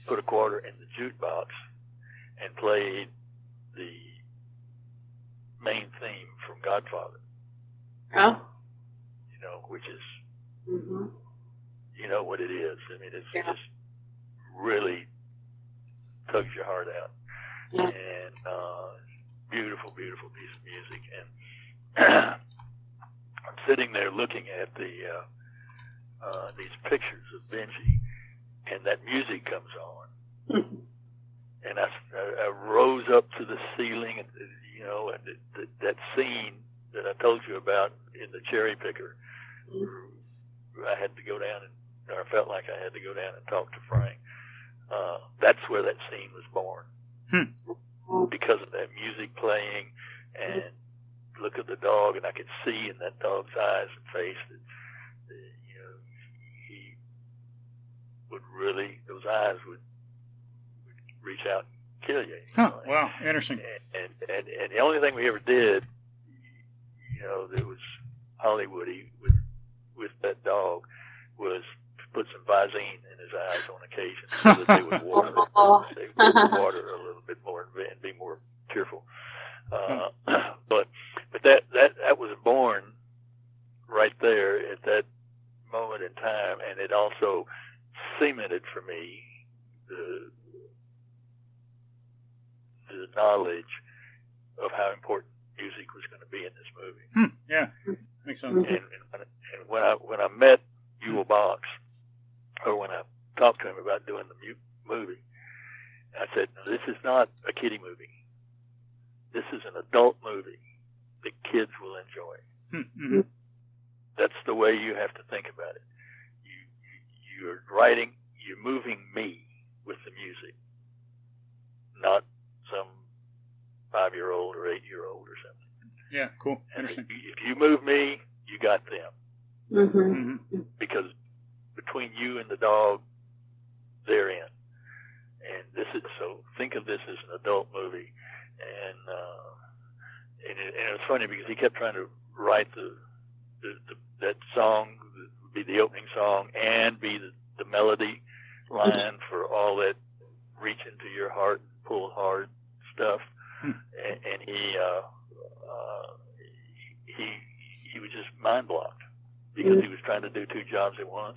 put a quarter in the jukebox and played the main theme from Godfather. Oh. Which is, you know what it is. I mean, it's just really tugs your heart out. Yeah. And beautiful, beautiful piece of music. And I'm sitting there looking at these pictures of Benji, and that music comes on. And I rose up to the ceiling, and that scene that I told you about in the cherry picker, I had to go down or I felt like I had to go down and talk to Frank. That's where that scene was born, because of that music playing, and look at the dog, and I could see in that dog's eyes and face that he would really, those eyes would reach out and kill you. Wow, interesting. And the only thing we ever did, that was Hollywoody with that dog, was put some Visine in his eyes on occasion so that they would water. They would water a little bit more and be more cheerful. But that was born right there at that moment in time, and it also cemented for me the knowledge of how important music was going to be in this movie. Yeah, makes sense. And when I met Ewell Box, or when I talked to him about doing the movie, I said, "This is not a kiddie movie. This is an adult movie that kids will enjoy." That's the way you have to think about it. You're writing, you're moving me with the music, not some 5-year-old or 8-year-old or something. Yeah, cool. Interesting. If you move me, you got them. Because between you and the dog, they're in. And so think of this as an adult movie. And it was funny because he kept trying to write that song, be the opening song, and be the melody line for all that reach into your heart and pull hard stuff. And he was just mind blocked because he was trying to do 2 jobs at once.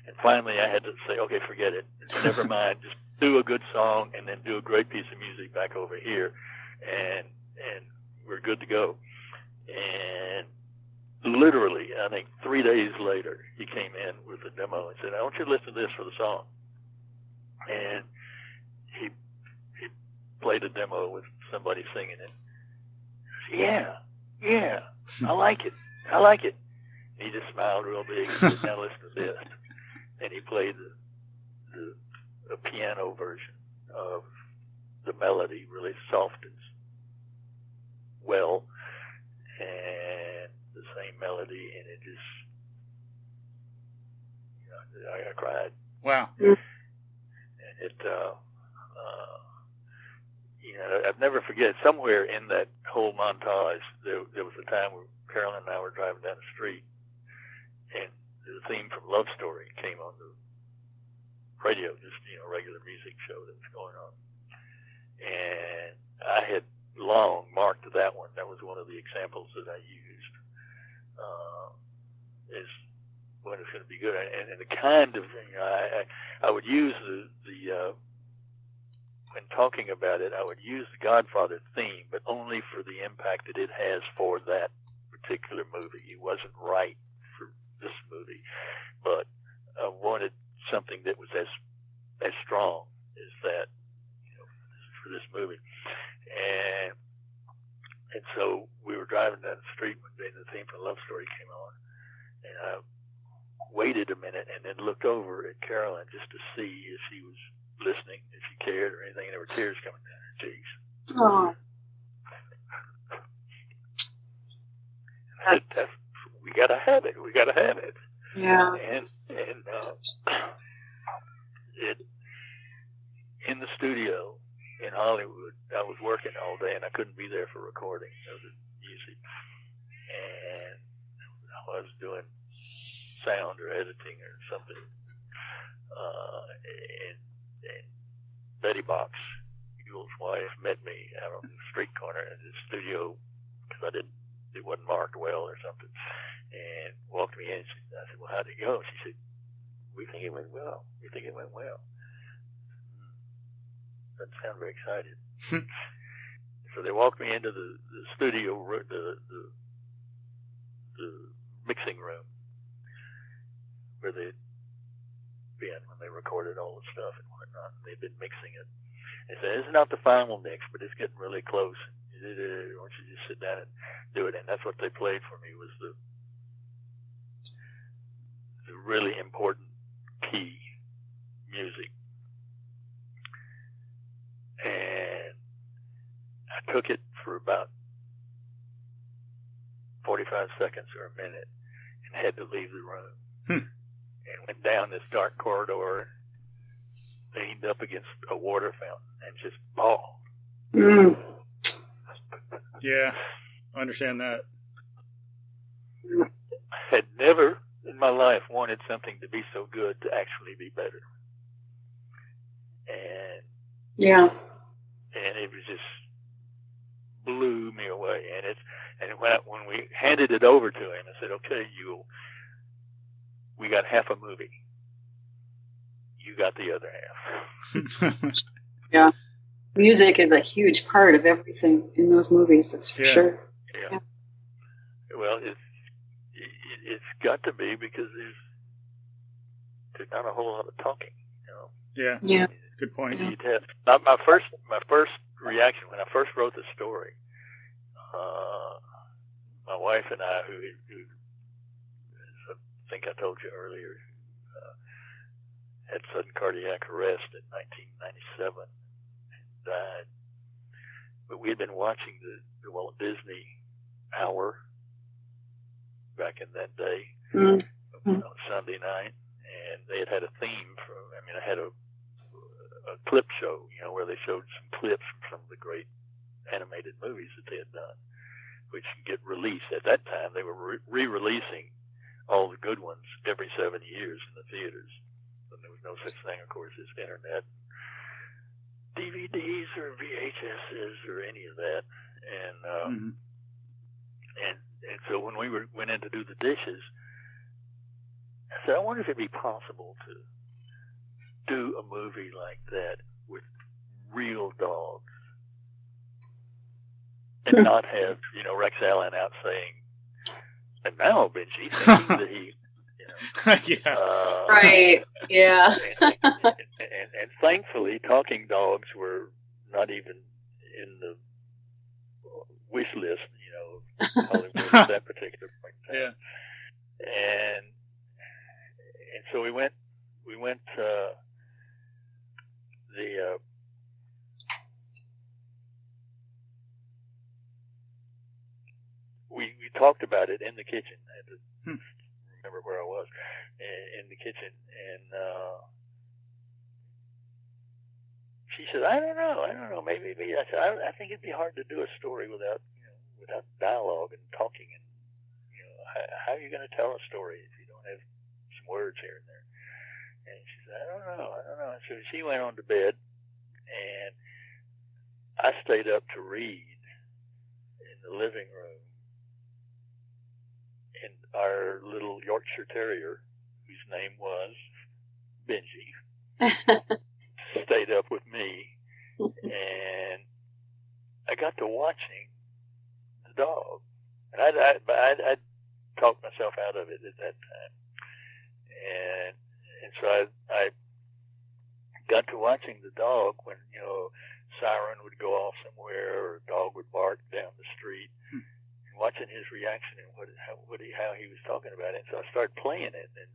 And finally I had to say, okay, forget it. Never mind. Just do a good song and then do a great piece of music back over here. And and we're good to go. And literally, I think 3 days later, he came in with a demo and said, "I want you to listen to this for the song." And he played a demo with somebody singing it. Yeah, I like it. And he just smiled real big and said, "Now listen to this." And he played a piano version of the melody, really soft and well, and the same melody, and it just, I cried. Wow. And it, I've never forget, somewhere in that whole montage, there was a time where Carolyn and I were driving down the street, and the theme from Love Story came on the radio, just, regular music show that was going on. And I had long marked that one. That was one of the examples that I used as when it's going to be good. And the kind of, I would use the when talking about it, I would use the Godfather theme, but only for the impact that it has for that particular movie. It wasn't right for this movie, but I wanted something that was as strong as that, for this movie. And so we were driving down the street one day, and the theme for Love Story came on, and I waited a minute and then looked over at Carolyn just to see if she was listening, if she cared or anything, and there were tears coming down her cheeks. Oh. That's, we gotta have it. Yeah. And it, in the studio in Hollywood, I was working all day and I couldn't be there for recording of the music, and I was doing sound or editing or something, and Betty Box, Eagle's wife, met me out on the street corner in the studio because it wasn't marked well or something, and walked me in. I said, "Well, how'd it go?" She said, "We think it went well. We think it went well." Doesn't sound very excited. So they walked me into the studio, the mixing room where they'd been when they recorded all the stuff and whatnot. They'd been mixing it. They said, "It's not the final mix, but it's getting really close. Why don't you just sit down and do it?" And that's what they played for me, was the really important key music. And I took it for about 45 seconds or a minute and had to leave the room. And went down this dark corridor, leaned up against a water fountain, and just bawled. Yeah, I understand that. I had never in my life wanted something to be so good to actually be better. And it was just blew me away. And when we handed it over to him, I said, "Okay, we got half a movie. You got the other half." Yeah. Music is a huge part of everything in those movies, that's for sure. Yeah. Well, it's got to be, because there's not a whole lot of talking, Yeah. Yeah. Good point. You'd have, my first reaction when I first wrote the story, my wife and I, who I think I told you earlier, had sudden cardiac arrest in 1997 and died. But we had been watching the Walt Disney Hour back in that day, on Sunday night, and they had a theme I had a clip show, where they showed some clips from some of the great animated movies that they had done, which get released. At that time, they were re-releasing all the good ones every 7 years in the theaters. And there was no such thing, of course, as internet, DVDs or VHSs or any of that. And and so when we went in to do the dishes, I said, I wonder if it'd be possible to do a movie like that with real dogs and not have, Rex Allen out saying, and now Benji, thinking that he, Yeah. Right. Yeah. and thankfully, talking dogs were not even in the wish list, of Hollywood at that particular point in time. Yeah. And so we went we talked about it in the kitchen. I had to remember where I was in the kitchen, and she said, I don't know, maybe. I said, I think it'd be hard to do a story without dialogue and talking, and how are you going to tell a story if you don't have some words here and there? And she said, I don't know. So she went on to bed, and I stayed up to read in the living room. And our little Yorkshire Terrier, whose name was Benji, stayed up with me, and I got to watching the dog. And I'd talked myself out of it at that time. And so I got to watching the dog when, siren would go off somewhere or a dog would bark down the street. Watching his reaction and how he was talking about it. And so I started playing it, and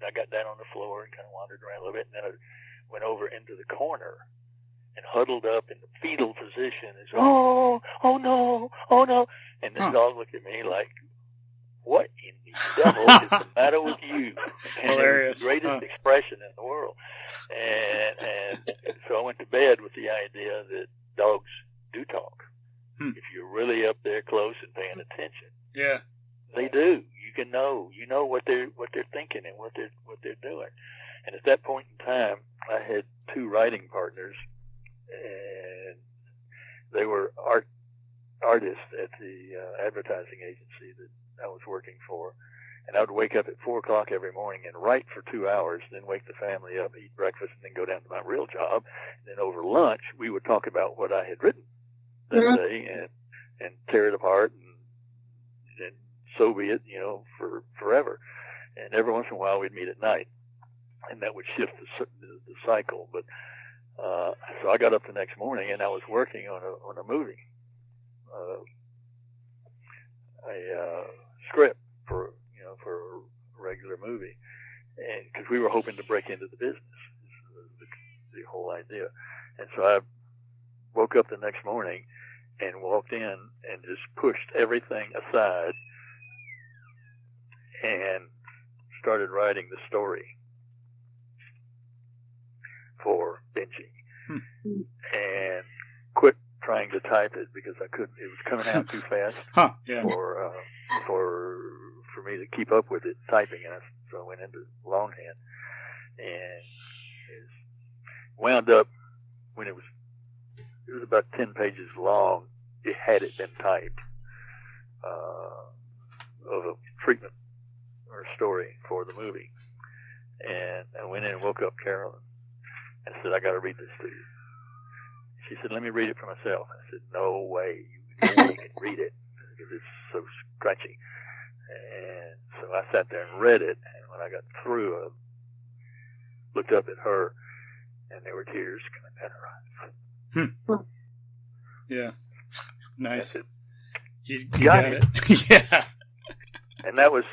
I got down on the floor and kind of wandered around a little bit, and then I went over into the corner and huddled up in the fetal position and said, oh no. And the dog looked at me like, what in the devil is the matter with you? And Hilarious. It was the greatest expression in the world. And so I went to bed with the idea that dogs do talk. If you're really up there close and paying attention, yeah, they do. You can know, what they're thinking and what they're doing. And at that point in time, I had two writing partners, and they were artists at the advertising agency that I was working for. And I would wake up at 4:00 every morning and write for 2 hours, then wake the family up, eat breakfast, and then go down to my real job. And then over lunch, we would talk about what I had written that day and tear it apart, and so be it, for forever. And every once in a while we'd meet at night, and that would shift the cycle. But so I got up the next morning and I was working on a movie, a script for a regular movie, and because we were hoping to break into the business, the whole idea. And so I woke up the next morning and walked in and just pushed everything aside and started writing the story for Benji. And quit trying to type it because I couldn't. It was coming out too fast for me to keep up with it typing, and so I went into longhand, and it wound up when it was about 10 pages long. It had it been typed of a treatment or a story for the movie, and I went in and woke up Carolyn and said, I got to read this to you. She said, let me read it for myself. I said, no way you can read it because it's so scratchy. And so I sat there and read it, and when I got through, I looked up at her, and there were tears coming down her eyes. Yeah. Nice. You got it. Yeah. And that was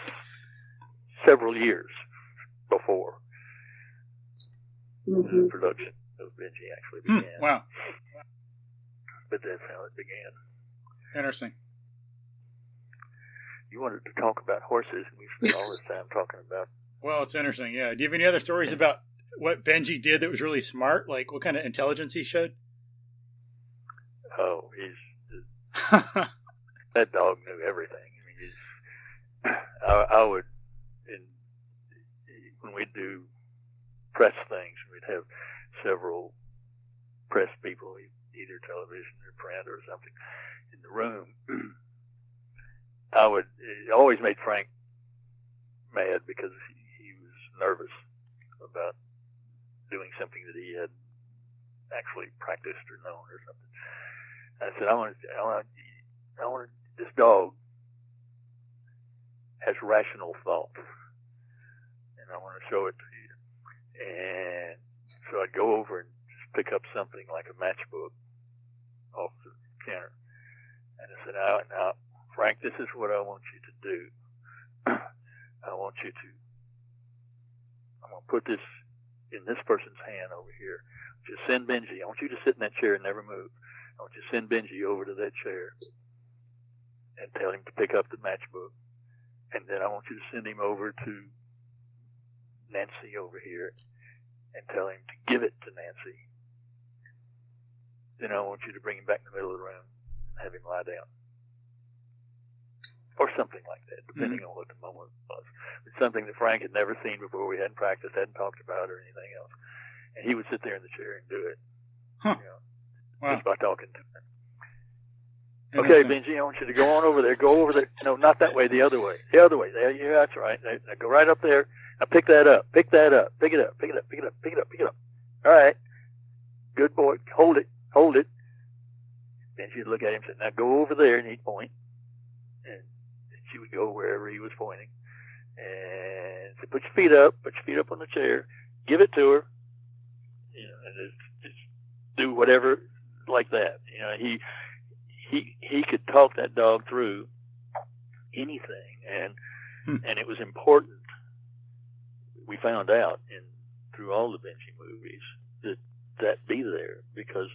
several years before the production of Benji actually began. Wow. But that's how it began. Interesting. You wanted to talk about horses, and we spent all this time talking about... Well, it's interesting, yeah. Do you have any other stories about what Benji did that was really smart? Like, what kind of intelligence he showed? Oh, that dog knew everything. I mean, I would, when we'd do press things, we'd have several press people, either television or print or something, in the room. It always made Frank mad because he was nervous about doing something that he had actually practiced or known or something. I said, I want this dog has rational thought, and I want to show it to you. And so I'd go over and just pick up something like a matchbook off the counter. And I said, now, Frank, this is what I want you to do. I'm going to put this in this person's hand over here. Just send Benji. I want you to sit in that chair and never move. I want you to send Benji over to that chair and tell him to pick up the matchbook. And then I want you to send him over to Nancy over here and tell him to give it to Nancy. Then I want you to bring him back in the middle of the room and have him lie down. Or something like that, depending on what the moment was. It's something that Frank had never seen before. We hadn't practiced, hadn't talked about, or anything else. And he would sit there in the chair and do it. Huh. Wow. Just by talking to him. Okay, Benji, I want you to go on over there. Go over there. No, not that way. The other way. The other way. There, yeah, that's right. Now go right up there. Now pick that up. Pick that up. Pick it up. Pick it up. Pick it up. Pick it up. Pick it up. All right. Good boy. Hold it. Hold it. Benji would look at him and say, now go over there, and he'd point. And she would go wherever he was pointing. And say, put your feet up. Put your feet up on the chair. Give it to her. And just do whatever like that. He could talk that dog through anything, and it was important. We found out through all the Benji movies that be there, because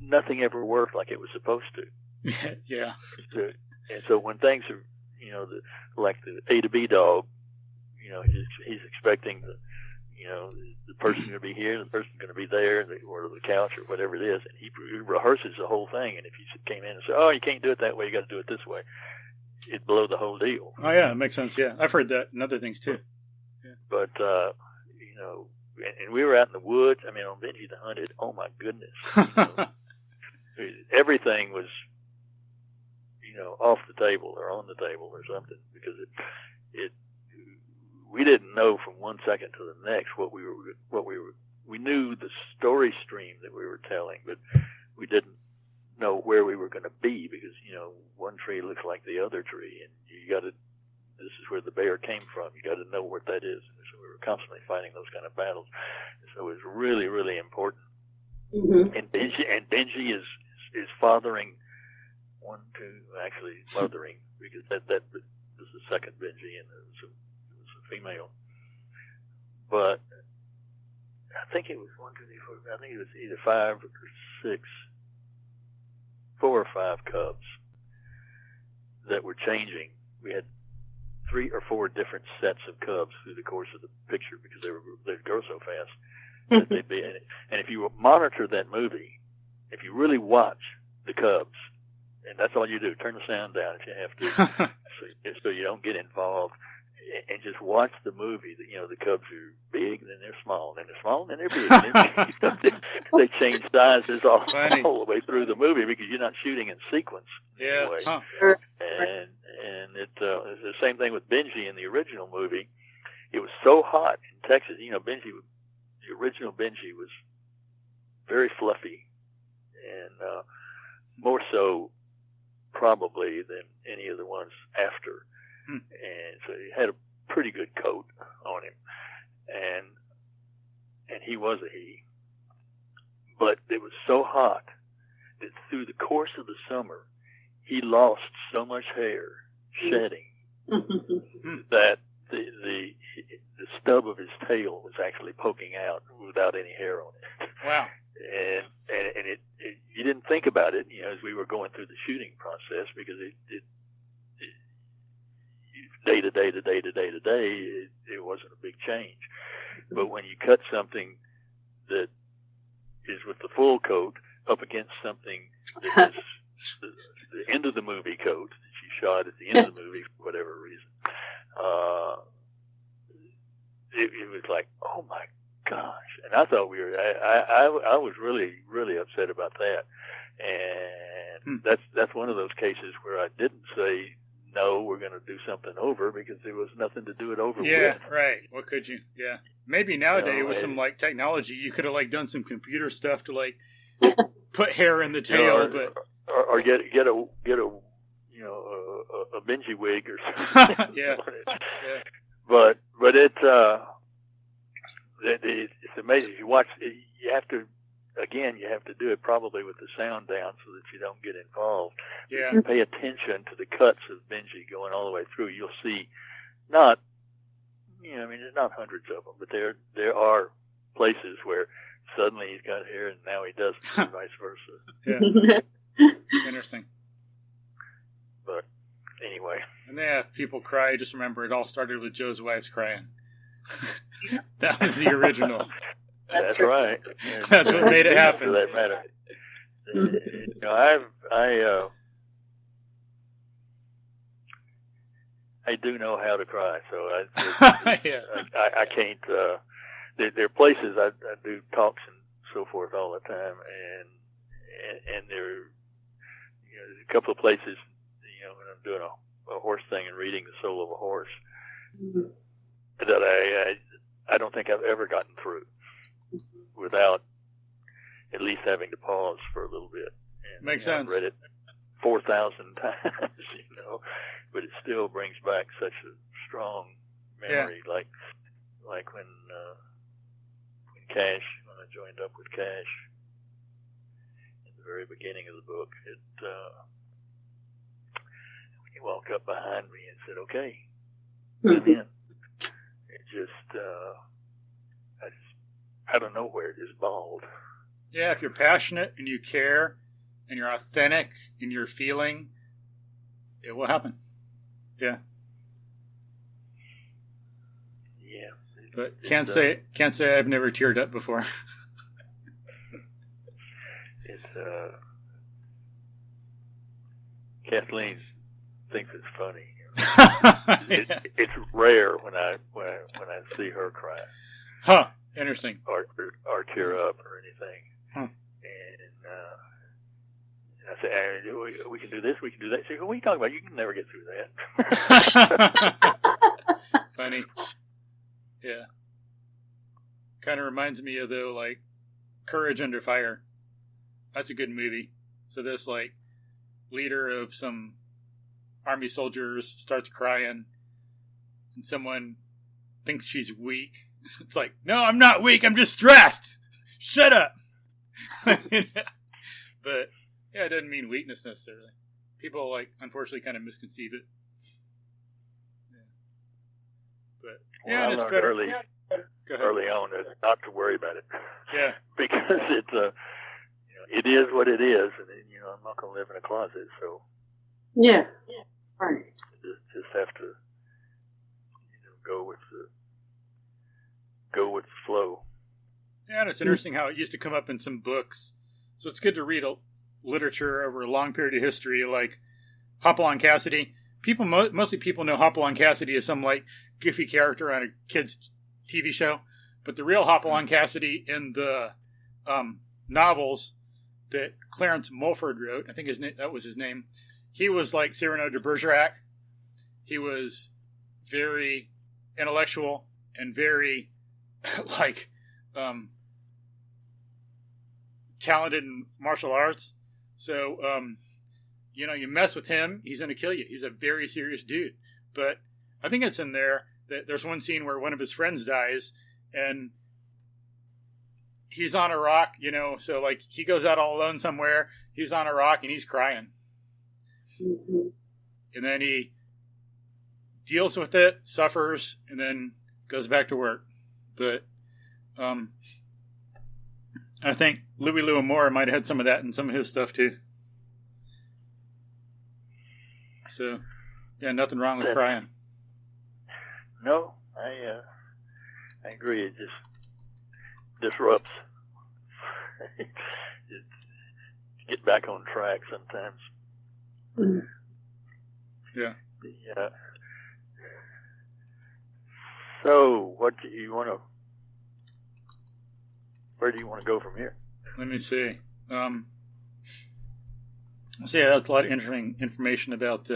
nothing ever worked like it was supposed to. Yeah. And so when things are, like the A to B dog, he's expecting the person going to be here, the person going to be there, or the couch, or whatever it is, and he rehearses the whole thing. And if you came in and said, "Oh, you can't do it that way, you got to do it this way," it'd blow the whole deal. Oh yeah, it makes sense. Yeah, I've heard that and other things too. Yeah. But and we were out in the woods. I mean, on Benji the Hunted. Oh my goodness, everything was off the table or on the table or something, because we didn't know from one second to the next we knew the story stream that we were telling, but we didn't know where we were going to be, because one tree looks like the other tree, and this is where the bear came from, you got to know what that is. And so we were constantly fighting those kind of battles, and so it was really, really important. Mm-hmm. And Benji is fathering mothering, because that was the second Benji, and it was a female. But I think it was 1, 2, 3, 4. I think it was either 5 or 6, 4 or 5 cubs that were changing. We had 3 or 4 different sets of cubs through the course of the picture, because they'd grow so fast that they'd be in it. And if you monitor that movie, if you really watch the cubs, and that's all you do, turn the sound down if you have to, so you don't get involved, and just watch the movie. The cubs are big, and then they're small, and then they're small, and then they're big. They change sizes all the way through the movie, because you're not shooting in sequence. Yeah. Anyway. Huh. And it's the same thing with Benji in the original movie. It was so hot in Texas. The original Benji was very fluffy, and more so probably than any of the ones after. And so he had a pretty good coat on him, and he was a he. But it was so hot that through the course of the summer, he lost so much hair shedding that the stub of his tail was actually poking out without any hair on it. Wow. And it you didn't think about it, as we were going through the shooting process, because it day to day to day to day to day, it wasn't a big change. But when you cut something that is with the full coat up against something that is the end of the movie coat that you shot at the end of the movie for whatever reason, it was like, oh my gosh. And I thought I was really, really upset about that. And that's one of those cases where I didn't say, no, we're going to do something over, because there was nothing to do it over with. Yeah, right. What could you? Yeah. Maybe nowadays with some technology, you could have done some computer stuff to put hair in the tail, or get a a Benji wig or something. Yeah. But it's amazing. You watch. You have to do it probably with the sound down so that you don't get involved. Yeah. If you pay attention to the cuts of Benji going all the way through, you'll see not. There's not hundreds of them, but there are places where suddenly he's got hair and now he doesn't, and vice versa. Yeah. Interesting. But anyway. And yeah, people cry. Just remember, it all started with Joe's wife's crying. That was the original. That's right. That's what made it happen. For that matter. I do know how to cry, so yeah. I can't. There are places I do talks and so forth all the time, and there, there's a couple of places, when I'm doing a horse thing and reading the soul of a horse, that I don't think I've ever gotten through without at least having to pause for a little bit. And, Makes sense. I've read it 4,000 times, but it still brings back such a strong memory, like when I joined up with Cash in the very beginning of the book, when he walked up behind me and said, "Okay, come in," it just out of nowhere, just bawled. Yeah, if you're passionate and you care and you're authentic in your feeling, it will happen. Yeah. Yeah. But can't say I've never teared up before. Kathleen thinks it's funny. Yeah. It's rare when I see her cry. Huh. Interesting. Or tear up or anything. Huh. And I say, we can do this, we can do that. She goes, "What are you talking about? You can never get through that." Funny. Yeah. Kind of reminds me of, though, like, Courage Under Fire. That's a good movie. So this, like, leader of some army soldiers starts crying, and someone thinks she's weak. It's like, "No, I'm not weak. I'm just stressed. Shut up." But yeah, it doesn't mean weakness necessarily. People, like, unfortunately kind of misconceive it. Yeah. But yeah, Well, it's I learned better. early on not to worry about it. Yeah. Because it's it is what it is, and I'm not going to live in a closet, so Yeah. Right. just have to go with the flow. Yeah, and it's interesting how it used to come up in some books. So it's good to read literature over a long period of history, like Hopalong Cassidy. Mostly people know Hopalong Cassidy as some, like, goofy character on a kid's TV show. But the real Hopalong Cassidy in the novels that Clarence Mulford wrote, I think that was his name, he was like Cyrano de Bergerac. He was very intellectual and very, like, talented in martial arts. So, you mess with him, he's going to kill you. He's a very serious dude. But I think it's in there that there's one scene where one of his friends dies, and he's on a rock, so, like, he goes out all alone somewhere, he's on a rock, and he's crying. Mm-hmm. And then he deals with it, suffers, and then goes back to work. But I think Louis L'Amour might have had some of that in some of his stuff, too. So, yeah, nothing wrong with crying. No, I agree. It just disrupts. Get back on track sometimes. Mm. Yeah. Yeah. So, what do you want to? Where do you want to go from here? Let me see. So yeah, that's a lot of interesting information about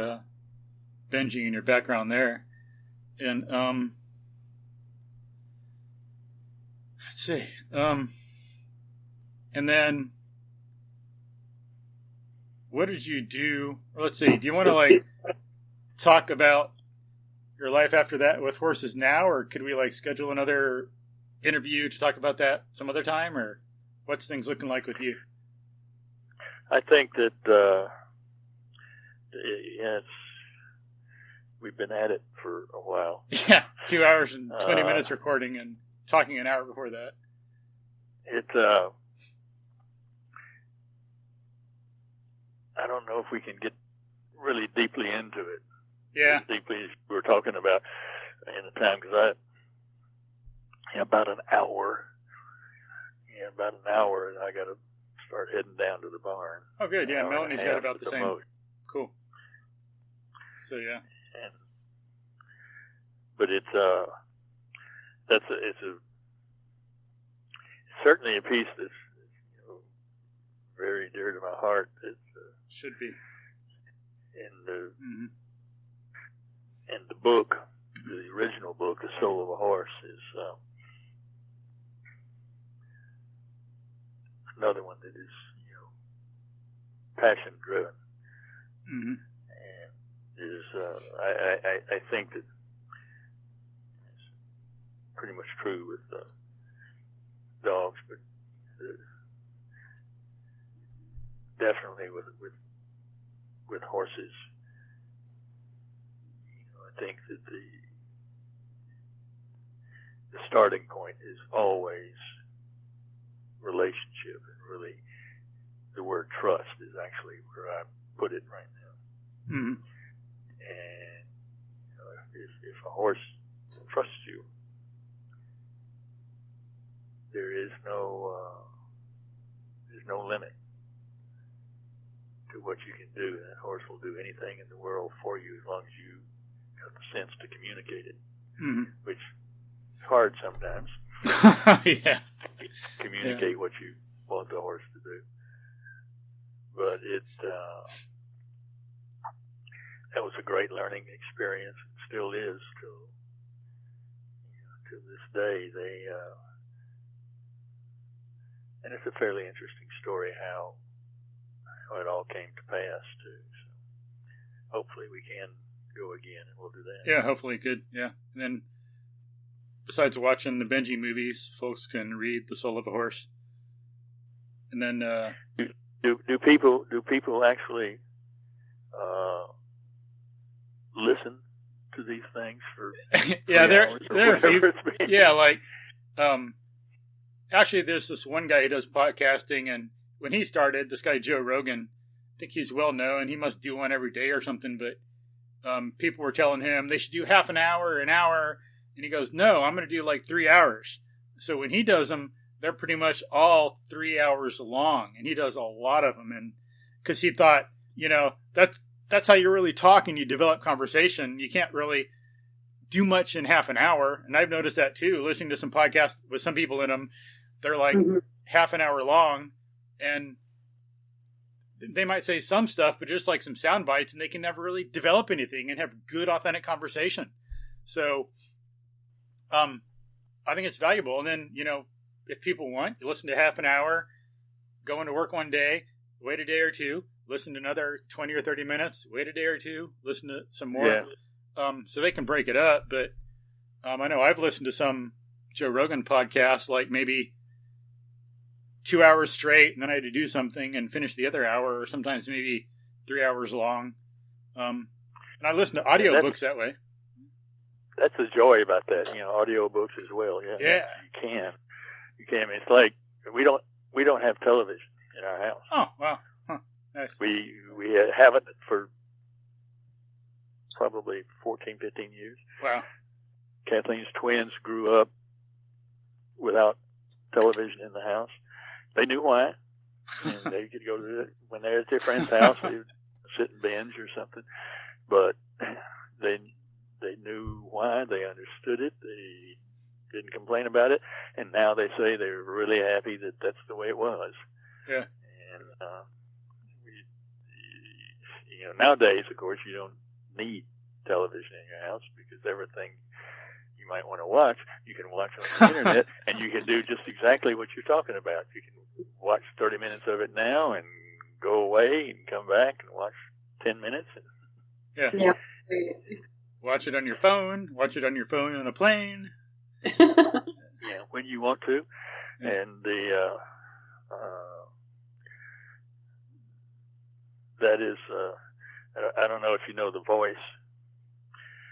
Benji and your background there. And let's see. And then what did you do? Or let's see, do you want to like talk about your life after that with horses now, or could we like schedule another interview to talk about that some other time, or what's things looking like with you? I think that we've been at it for a while. Yeah, 2 hours and 20 minutes recording and talking an hour before that. I don't know if we can get really deeply into it. Yeah. As deeply as we were talking about in the time, because about an hour, and I got to start heading down to the barn. Oh, good. Yeah, Melanie's got about the same. Most. Cool. So, yeah. But it's certainly a piece that's very dear to my heart. It should be. And the book, the original book, The Soul of a Horse, is another one that is passion driven, and is I think that it's pretty much true with dogs, but definitely with horses. I think that the starting point is always relationship, and really the word trust is actually where I put it right now. Mm-hmm. And if a horse trusts you, there's no limit to what you can do. That horse will do anything in the world for you as long as you have the sense to communicate it, which is hard sometimes. Yeah. Communicate what you want the horse to do. But that was a great learning experience. It still is to this day. And it's a fairly interesting story how it all came to pass too. So hopefully we can go again, and we'll do that. Yeah, hopefully good. Yeah, and then besides watching the Benji movies, folks can read The Soul of a Horse. And then do people actually listen to these things for yeah, there are a few. Yeah, like actually there's this one guy who does podcasting, and when he started, this guy Joe Rogan, I think he's well known. He must do one every day or something, but people were telling him they should do half an hour, and he goes, no, I'm going to do like 3 hours. So when he does them, they're pretty much all 3 hours long, and he does a lot of them. And because he thought, that's how you really talk and you develop conversation. You can't really do much in half an hour. And I've noticed that too, listening to some podcasts with some people in them. They're like half an hour long, and they might say some stuff, but just like some sound bites, and they can never really develop anything and have good, authentic conversation. So I think it's valuable. And then, if people want, you listen to half an hour, go into work one day, wait a day or two, listen to another 20 or 30 minutes, wait a day or two, listen to some more. Yeah. So they can break it up. But I know I've listened to some Joe Rogan podcasts, like maybe 2 hours straight, and then I had to do something and finish the other hour, or sometimes maybe 3 hours long. And I listen to audiobooks that way. That's the joy about that, audiobooks as well. Yeah. Yeah. You can. It's like we don't have television in our house. Oh, wow. Huh. Nice. We haven't for probably 14, 15 years. Wow. Kathleen's twins grew up without television in the house. They knew why. And they could go when they're at their friend's house, they would sit and binge or something. But they knew why. They understood it. They didn't complain about it. And now they say they're really happy that that's the way it was. Yeah. And nowadays, of course, you don't need television in your house because everything you might want to watch, you can watch on the internet, and you can do just exactly what you're talking about. You can watch 30 minutes of it now and go away and come back and watch 10 minutes. And, Yeah. Watch it on your phone. Watch it on your phone on a plane. When you want to. Yeah. And that is, I don't know if you know The Voice.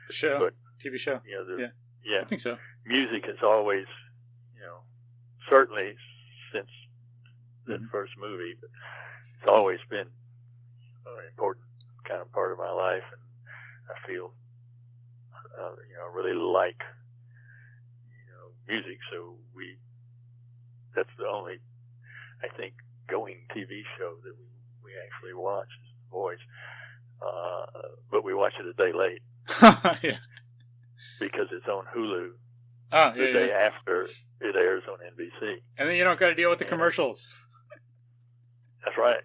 The show? But, TV show? Yeah. I think so. Music has always, certainly since that first movie, but it's always been an important kind of part of my life, and I feel, really like, music. So that's the only, I think, going TV show that we actually watch is The Voice. But we watch it a day late. Yeah. Because it's on Hulu the day after it airs on NBC. And then you don't got to deal with the commercials. That's right.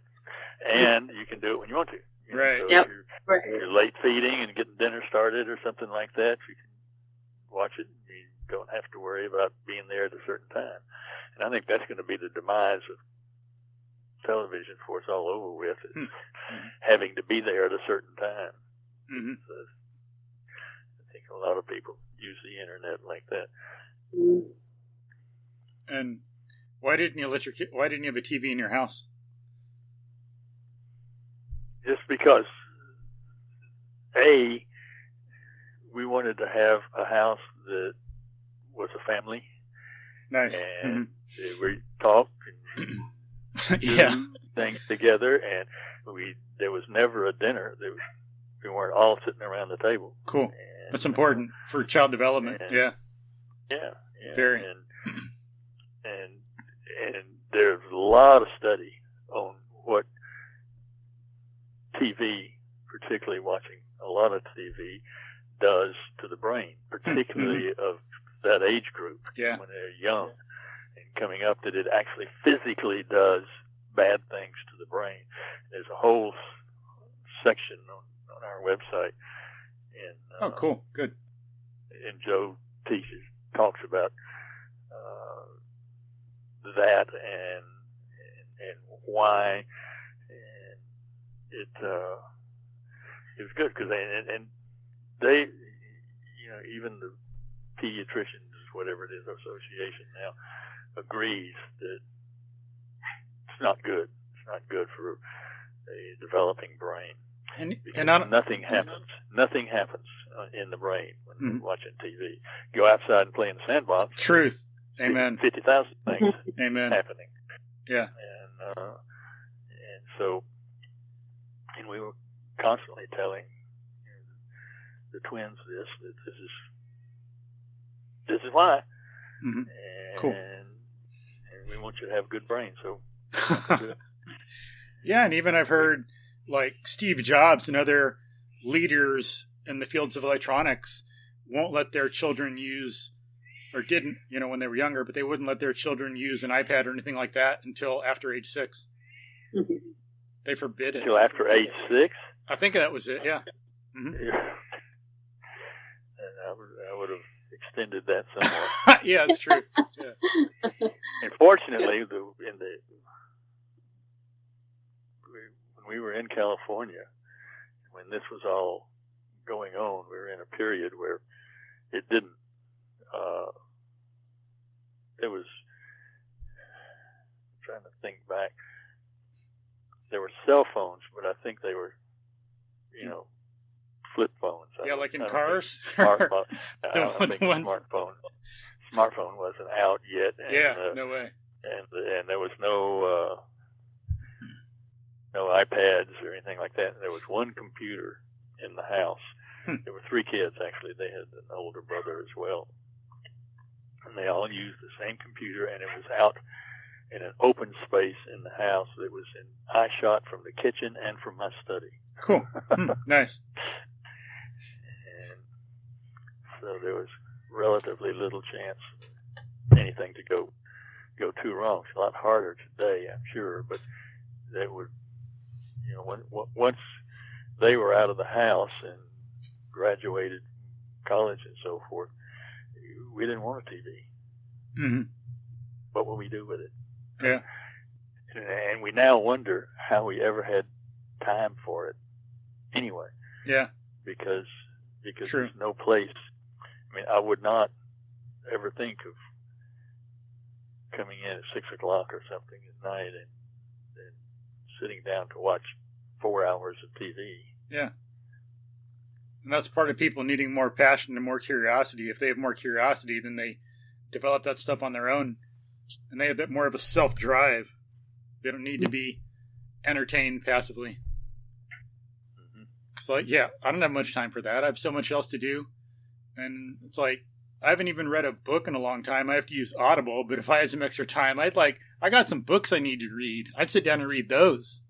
And you can do it when you want to. Right. So Yep. if you're late feeding and getting dinner started or something like that, you can watch it. You don't have to worry about being there at a certain time. And I think that's going to be the demise of television before it's all over with, is having to be there at a certain time. Mm-hmm. So I think a lot of people use the internet like that. And why didn't you have a TV in your house? Just because, we wanted to have a house that was a family. Nice. And we talked and do things together, and there was never a dinner. We weren't all sitting around the table. Cool. And, that's important for child development. Yeah. Very. And there's a lot of study on what TV, particularly watching a lot of TV, does to the brain, particularly of that age group when they're young and coming up, that it actually physically does bad things to the brain. There's a whole section on our website. And, cool. Good. And Joe talks about that and why, and it was good because they even the pediatricians, whatever it is, association now agrees that it's not good. It's not good for a developing brain. And nothing happens. Nothing happens in the brain when you're watching TV. Go outside and play in the sandbox. Truth. Amen. 50,000 things Amen. happening. Yeah. And so, and we were constantly telling the twins that this is why. Mm-hmm. And, cool. And we want you to have good brains. So. Yeah, and even I've heard like Steve Jobs and other leaders in the fields of electronics won't let their children use, or didn't, when they were younger, but they wouldn't let their children use an iPad or anything like that until after age 6. Mm-hmm. They forbid it. Until after age 6? I think that was it, yeah. Mm-hmm. Yeah. And I would have extended that somewhat. Yeah, it's true. Yeah. And fortunately, when we were in California, when this was all going on, we were in a period where it didn't. It was. I'm trying to think back. There were cell phones, but I think they were, flip phones. Yeah, like in cars. Smartphone. Smartphone wasn't out yet. And, no way. And there was no iPads or anything like that. There was one computer in the house. There were 3 kids, actually. They had an older brother as well. And they all used the same computer, and it was out in an open space in the house that was in eye shot from the kitchen and from my study. Cool. Nice. And so there was relatively little chance anything to go too wrong. It's a lot harder today, I'm sure, but they would, once they were out of the house and graduated college and so forth, we didn't want a TV. Mm-hmm. What would we do with it? Yeah. And we now wonder how we ever had time for it anyway. Yeah. Because True. There's no place. I mean, I would not ever think of coming in at 6 o'clock or something at night and sitting down to watch 4 hours of TV. Yeah. And that's part of people needing more passion and more curiosity. If they have more curiosity, then they develop that stuff on their own. And they have that more of a self-drive. They don't need to be entertained passively. Mm-hmm. It's like, yeah, I don't have much time for that. I have so much else to do. And it's like, I haven't even read a book in a long time. I have to use Audible, but if I had some extra time, I got some books I need to read. I'd sit down and read those.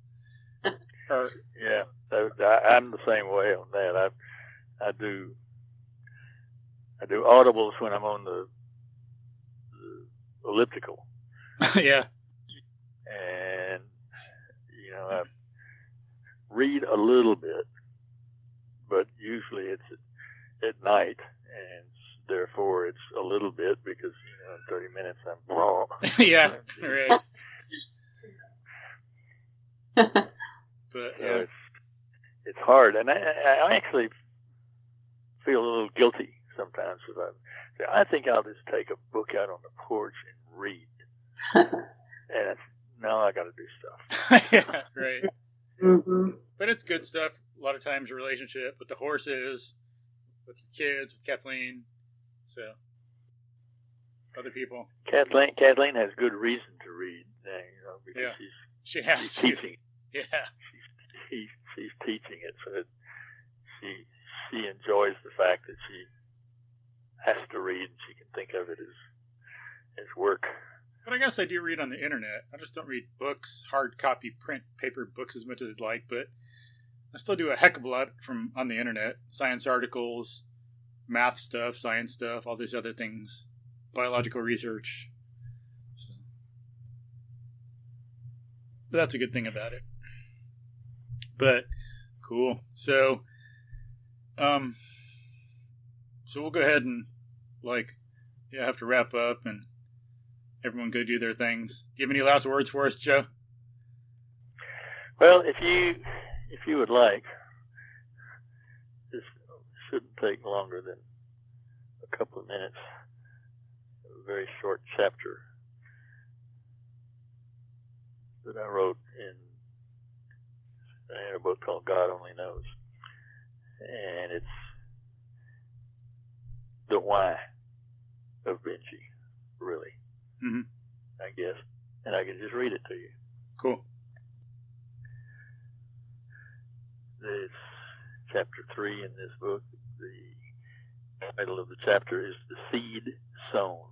Yeah, I'm the same way on that. I do audibles when I'm on the elliptical. Yeah. And I read a little bit, but usually it's at night, and therefore it's a little bit because in 30 minutes I'm wrong. Yeah, right. But yeah. So it's hard, and I actually feel a little guilty sometimes because I think I'll just take a book out on the porch and read, and now I got to do stuff. Yeah, right. Mm-hmm. But it's good stuff. A lot of times, a relationship with the horses, with your kids, with Kathleen. So, other people. Kathleen has good reason to read, because yeah. She's teaching. Yeah. She's teaching it, so that she enjoys the fact that she has to read and she can think of it as work. But I guess I do read on the internet. I just don't read books, hard copy, print, paper books as much as I'd like, but I still do a heck of a lot from on the internet. Science articles, math stuff, science stuff, all these other things, biological research. So, but that's a good thing about it. But cool. So we'll go ahead and have to wrap up and everyone go do their things. Do you have any last words for us, Joe? Well, if you would like, this shouldn't take longer than a couple of minutes. A very short chapter that I wrote in a book called God Only Knows. And it's the why of Benji, really. Mm-hmm. I guess. And I can just read it to you. Cool. This chapter 3 in this book, the title of the chapter is The Seed Sown.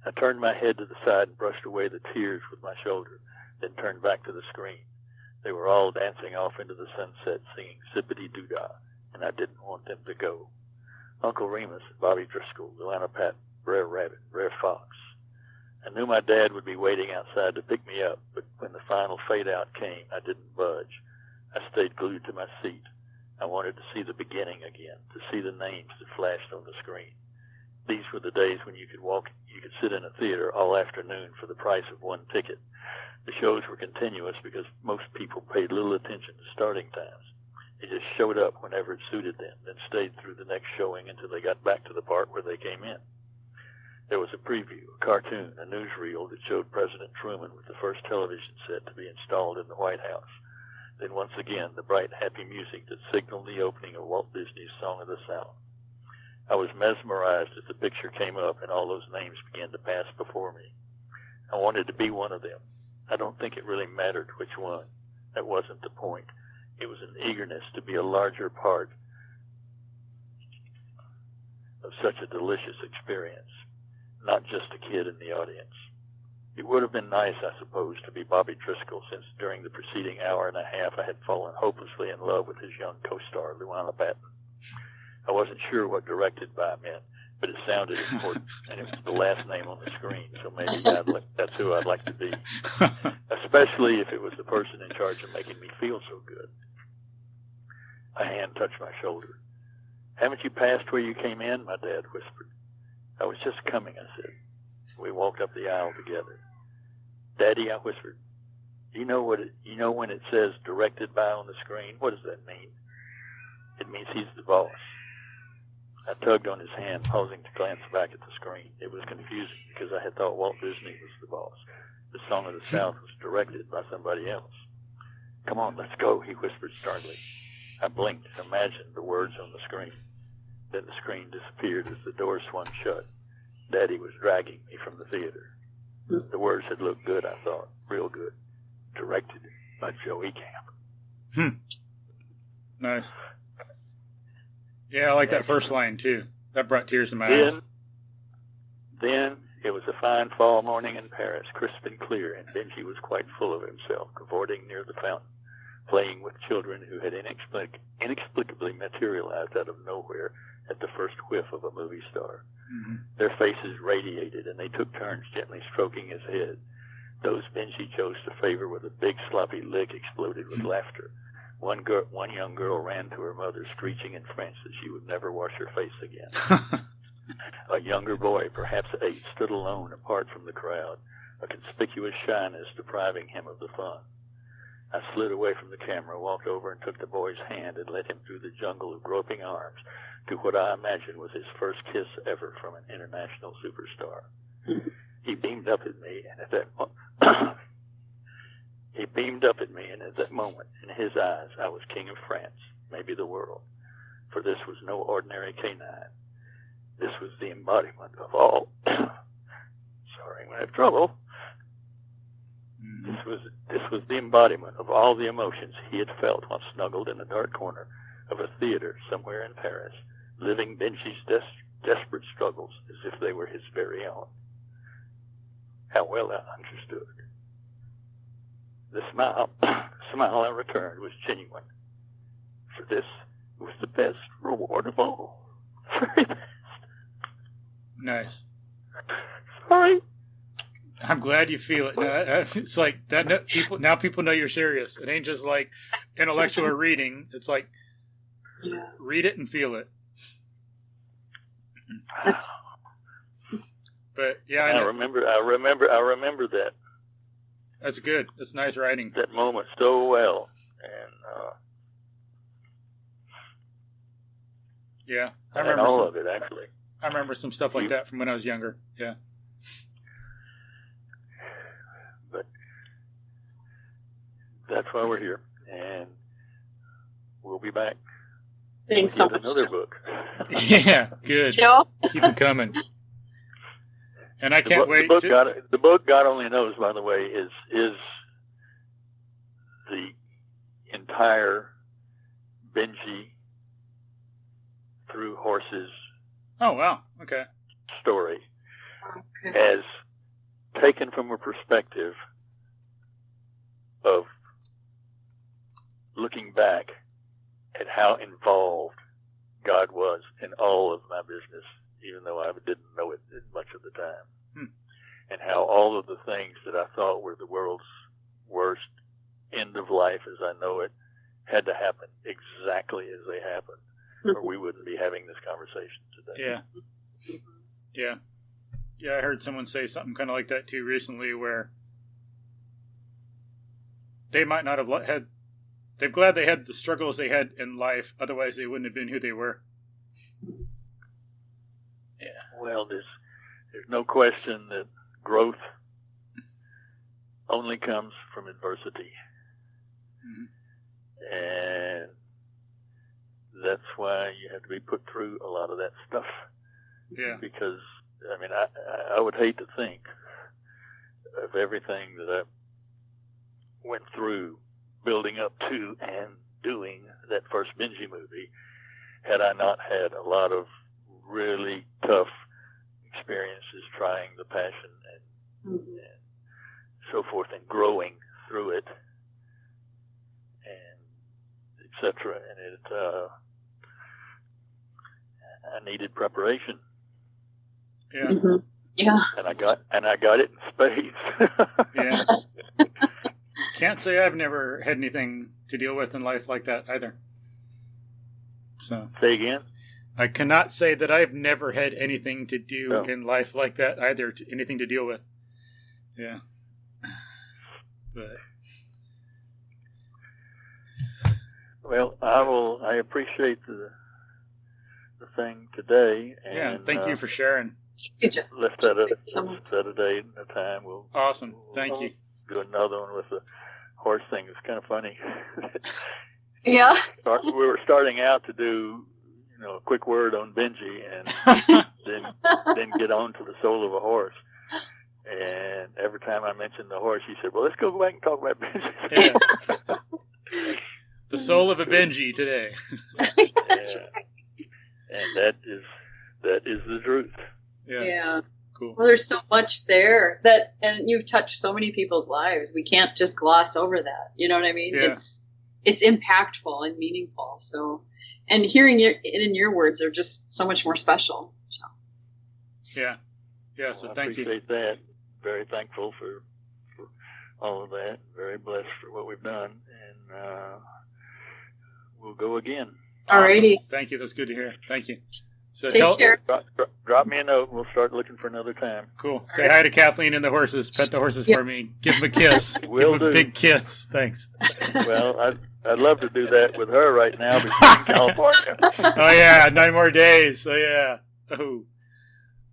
I turned my head to the side and brushed away the tears with my shoulder, then turned back to the screen. They were all dancing off into the sunset, singing Zippity-Doo-Dah, and I didn't want them to go. Uncle Remus, Bobby Driscoll, Luana Patton, Brer Rabbit, Brer Fox. I knew my dad would be waiting outside to pick me up, but when the final fade-out came, I didn't budge. I stayed glued to my seat. I wanted to see the beginning again, to see the names that flashed on the screen. These were the days when you could sit in a theater all afternoon for the price of one ticket. The shows were continuous because most people paid little attention to starting times. They just showed up whenever it suited them, then stayed through the next showing until they got back to the part where they came in. There was a preview, a cartoon, a newsreel that showed President Truman with the first television set to be installed in the White House. Then once again, the bright, happy music that signaled the opening of Walt Disney's Song of the South. I was mesmerized as the picture came up and all those names began to pass before me. I wanted to be one of them. I don't think it really mattered which one. That wasn't the point. It was an eagerness to be a larger part of such a delicious experience, not just a kid in the audience. It would have been nice, I suppose, to be Bobby Driscoll, since during the preceding hour and a half I had fallen hopelessly in love with his young co-star, Luana Patton. I wasn't sure what directed by meant, but it sounded important, and it was the last name on the screen, so maybe that's who I'd like to be, especially if it was the person in charge of making me feel so good. A hand touched my shoulder. "Haven't you passed where you came in?" my dad whispered. "I was just coming," I said. We walked up the aisle together. Daddy, I whispered, you know when it says directed by on the screen? What does that mean? It means he's the boss. I tugged on his hand, pausing to glance back at the screen. It was confusing because I had thought Walt Disney was the boss. The Song of the South was directed by somebody else. Come on, let's go, he whispered starkly. I blinked and imagined the words on the screen. Then the screen disappeared as the door swung shut. Daddy was dragging me from the theater. The words had looked good, I thought, real good. Directed by Joey Camp. Nice. Yeah, I like that first line, too. That brought tears to my eyes. Then it was a fine fall morning in Paris, crisp and clear, and Benji was quite full of himself, cavorting near the fountain, playing with children who had inexplicably materialized out of nowhere at the first whiff of a movie star. Mm-hmm. Their faces radiated, and they took turns gently stroking his head. Those Benji chose to favor with a big sloppy lick exploded with laughter. One young girl ran to her mother, screeching in French that she would never wash her face again. A younger boy, perhaps 8, stood alone apart from the crowd, a conspicuous shyness depriving him of the fun. I slid away from the camera, walked over and took the boy's hand and led him through the jungle of groping arms to what I imagined was his first kiss ever from an international superstar. He beamed up at me, and at that moment, in his eyes, I was king of France, maybe the world. For this was no ordinary canine. This was the embodiment of all. Sorry, I'm gonna have trouble. This was the embodiment of all the emotions he had felt while snuggled in a dark corner of a theater somewhere in Paris, living Benji's desperate struggles as if they were his very own. How well I understood. The smile I returned was genuine. For this was the best reward of all. Very best. Nice. Sorry. I'm glad you feel it. It's like that. People know you're serious. It ain't just like intellectual reading. It's like read it and feel it. But yeah, I remember that. That's good. That's nice writing. That moment so well, and yeah, I and remember all of it actually. I remember some stuff like that from when I was younger. Yeah. But that's why we're here, and we'll be back. Thanks so much. Another book. Yeah, good. Joe? Keep them coming. And I can't wait. The book God Only Knows, by the way, is the entire Benji through horses. Oh wow! Okay. Story, Okay. as taken from a perspective of looking back at how involved God was in all of my business, even though I didn't know it much of the time, and how all of the things that I thought were the world's worst end of life as I know it had to happen exactly as they happened, or we wouldn't be having this conversation today. Yeah. I heard someone say something kind of like that too recently, where they might not have had. They're glad they had the struggles they had in life, otherwise they wouldn't have been who they were. Yeah. Well, there's no question that growth only comes from adversity. Mm-hmm. And that's why you have to be put through a lot of that stuff. Yeah. Because, I mean, I would hate to think of everything that I went through building up to and doing that first Benji movie had I not had a lot of really tough experiences trying the passion and so forth and growing through it and etc. And I needed preparation. Yeah. Mm-hmm. Yeah. And I got it in spades. Yeah. Can't say I've never had anything to deal with in life like that either. So Say again? I cannot say that I've never had anything to do No. in life like that either. Anything to deal with. Yeah. But Well, I appreciate the thing today, and yeah, thank you for sharing. Good job. let's set a So much. set a date and a time. We'll Awesome. Thank you. do another one with the horse thing. It's kind of funny. Yeah. We were starting out to do, a quick word on Benji, and then get on to the soul of a horse. And every time I mentioned the horse, he said, "Well, let's go back and talk about Benji." Yeah. The soul of a Benji today. That's Yeah. right. And that is the truth. Yeah. Yeah. Cool. Well, there's so much there and you've touched so many people's lives. We can't just gloss over that. You know what I mean? Yeah. It's impactful and meaningful. So, and hearing it in your words are just so much more special. So. Yeah. Yeah. So Well, I thank you. appreciate that. Very thankful for all of that. Very blessed for what we've done. And we'll go again. Alrighty. Awesome. Thank you. That's good to hear. Thank you. So Take care. Drop me a note. We'll start looking for another time. Cool. Say hi to Kathleen and the horses. Pet the horses Yeah. for me. Give them a kiss. Will Give them a do. big kiss. Thanks. Well, I'd love to do that with her right now, but she's in California. Oh yeah, 9 more days. Oh yeah. Oh.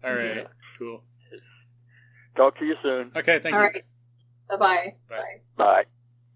All right. Yeah. Cool. Talk to you soon. Okay. Thank All you. right. Bye-bye. Bye. Bye.